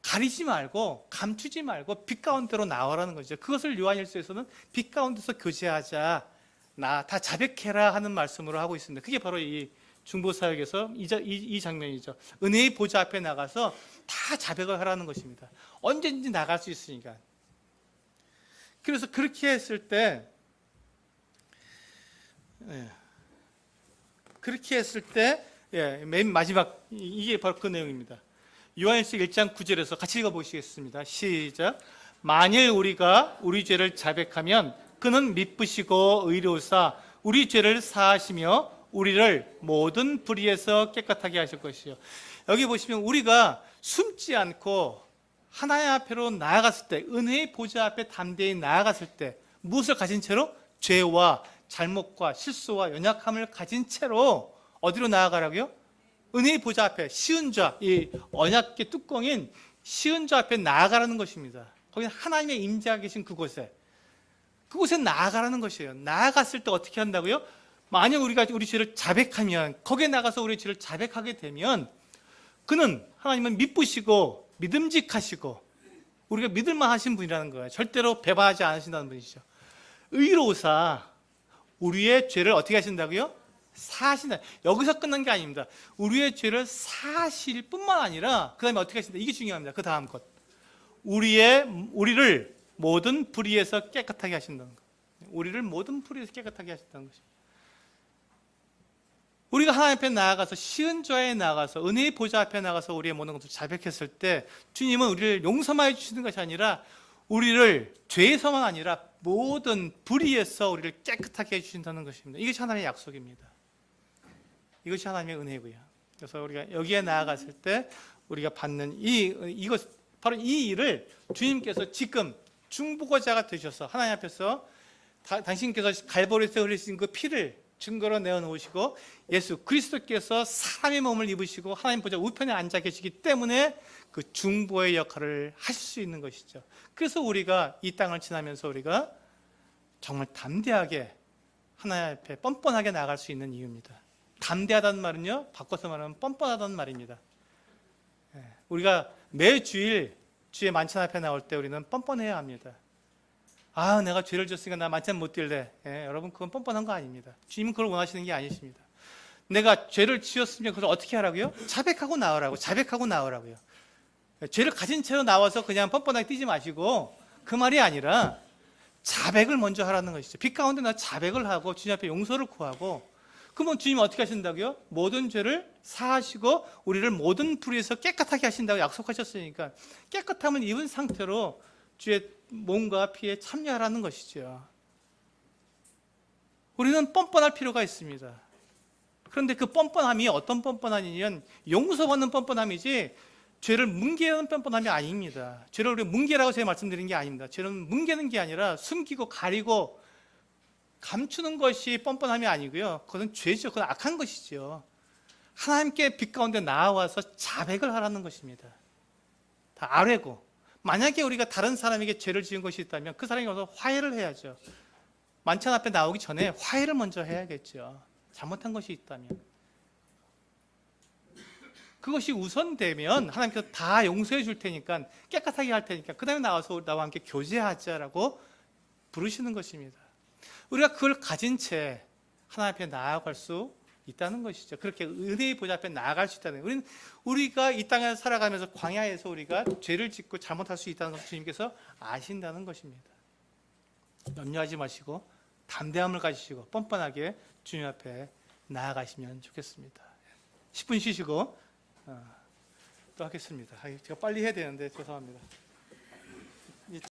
가리지 말고 감추지 말고 빛 가운데로 나오라는 거죠. 그것을 요한일서에서는 빛 가운데서 교제하자, 나 다 자백해라 하는 말씀으로 하고 있습니다. 그게 바로 이 중보사역에서 이 장면이죠. 은혜의 보좌 앞에 나가서 다 자백을 하라는 것입니다. 언제든지 나갈 수 있으니까. 그래서 그렇게 했을 때 맨 마지막 이게 바로 그 내용입니다. 요한일서 1장 9절에서 같이 읽어보시겠습니다. 시작. 만일 우리가 우리 죄를 자백하면 그는 미쁘시고 의로우사 우리 죄를 사하시며 우리를 모든 불의에서 깨끗하게 하실 것이요. 여기 보시면 우리가 숨지 않고 하나님 앞으로 나아갔을 때, 은혜의 보좌 앞에 담대히 나아갔을 때 무엇을 가진 채로? 죄와 잘못과 실수와 연약함을 가진 채로 어디로 나아가라고요? 은혜의 보좌 앞에, 시은좌, 이 언약궤 뚜껑인 시은좌 앞에 나아가라는 것입니다. 거기는 하나님의 임재가 계신 그곳에 나아가라는 것이에요. 나아갔을 때 어떻게 한다고요? 만약 우리가 우리 죄를 자백하면, 거기에 나가서 우리 죄를 자백하게 되면 그는, 하나님은 미쁘시고 믿음직하시고 우리가 믿을만 하신 분이라는 거예요. 절대로 배반하지 않으신다는 분이시죠. 의로우사 우리의 죄를 어떻게 하신다고요? 사하신다. 여기서 끝난 게 아닙니다. 우리의 죄를 사하실 뿐만 아니라 그 다음에 어떻게 하신다. 이게 중요합니다. 그 다음 것. 우리를 모든 불의에서 깨끗하게 하신다는 것. 우리를 모든 불의에서 깨끗하게 하셨다는 것입니다. 우리가 하나님 앞에 나아가서 시은좌에 나아가서 은혜의 보좌 앞에 나가서 우리의 모든 것을 자백했을 때 주님은 우리를 용서하여 주시는 것이 아니라 우리를 죄에서만 아니라 모든 불의에서 우리를 깨끗하게 해주신다는 것입니다. 이것이 하나님의 약속입니다. 이것이 하나님의 은혜고요. 그래서 우리가 여기에 나아갔을 때 우리가 받는 이것 바로 이 일을 주님께서 지금 중보자가 되셔서 하나님 앞에서 당신께서 갈보리에서 흘리신 그 피를 증거로 내어놓으시고 예수 그리스도께서 사람의 몸을 입으시고 하나님 보좌 우편에 앉아 계시기 때문에 그 중보의 역할을 하실 수 있는 것이죠. 그래서 우리가 이 땅을 지나면서 우리가 정말 담대하게 하나님 앞에 뻔뻔하게 나아갈 수 있는 이유입니다. 담대하다는 말은요, 바꿔서 말하면 뻔뻔하다는 말입니다. 우리가 매주일 주의 만찬 앞에 나올 때 우리는 뻔뻔해야 합니다. 아, 내가 죄를 졌으니까 나 만찬 못 드릴래. 여러분, 그건 뻔뻔한 거 아닙니다. 주님은 그걸 원하시는 게 아니십니다. 내가 죄를 지었으면 그걸 어떻게 하라고요? 자백하고 나오라고요. 죄를 가진 채로 나와서 그냥 뻔뻔하게 뛰지 마시고 그 말이 아니라 자백을 먼저 하라는 것이죠. 빛 가운데 나 자백을 하고 주님 앞에 용서를 구하고, 그러면 주님은 어떻게 하신다고요? 모든 죄를 사하시고 우리를 모든 불의에서 깨끗하게 하신다고 약속하셨으니까 깨끗함을 입은 상태로 주의 몸과 피에 참여하라는 것이죠. 우리는 뻔뻔할 필요가 있습니다. 그런데 그 뻔뻔함이 어떤 뻔뻔함이냐면 용서받는 뻔뻔함이지 죄를 뭉개는 뻔뻔함이 아닙니다. 죄를 우리가 뭉개라고 제가 말씀드린 게 아닙니다. 죄는 뭉개는 게 아니라 숨기고 가리고 감추는 것이 뻔뻔함이 아니고요. 그것은 죄죠. 그건 악한 것이죠. 하나님께 빛 가운데 나와서 자백을 하라는 것입니다. 다 아뢰고, 만약에 우리가 다른 사람에게 죄를 지은 것이 있다면 그 사람이 와서 화해를 해야죠. 만찬 앞에 나오기 전에 화해를 먼저 해야겠죠. 잘못한 것이 있다면. 그것이 우선되면 하나님께서 다 용서해 줄 테니까, 깨끗하게 할 테니까 그 다음에 나와서 나와 함께 교제하자라고 부르시는 것입니다. 우리가 그걸 가진 채 하나님 앞에 나아갈 수 있다는 것이죠. 그렇게 은혜의 보좌 앞에 나아갈 수 있다는 거예요. 우리가 이 땅에 살아가면서 광야에서 우리가 죄를 짓고 잘못할 수 있다는 것을 주님께서 아신다는 것입니다. 염려하지 마시고 담대함을 가지시고 뻔뻔하게 주님 앞에 나아가시면 좋겠습니다. 10분 쉬시고 또 하겠습니다. 제가 빨리 해야 되는데 죄송합니다.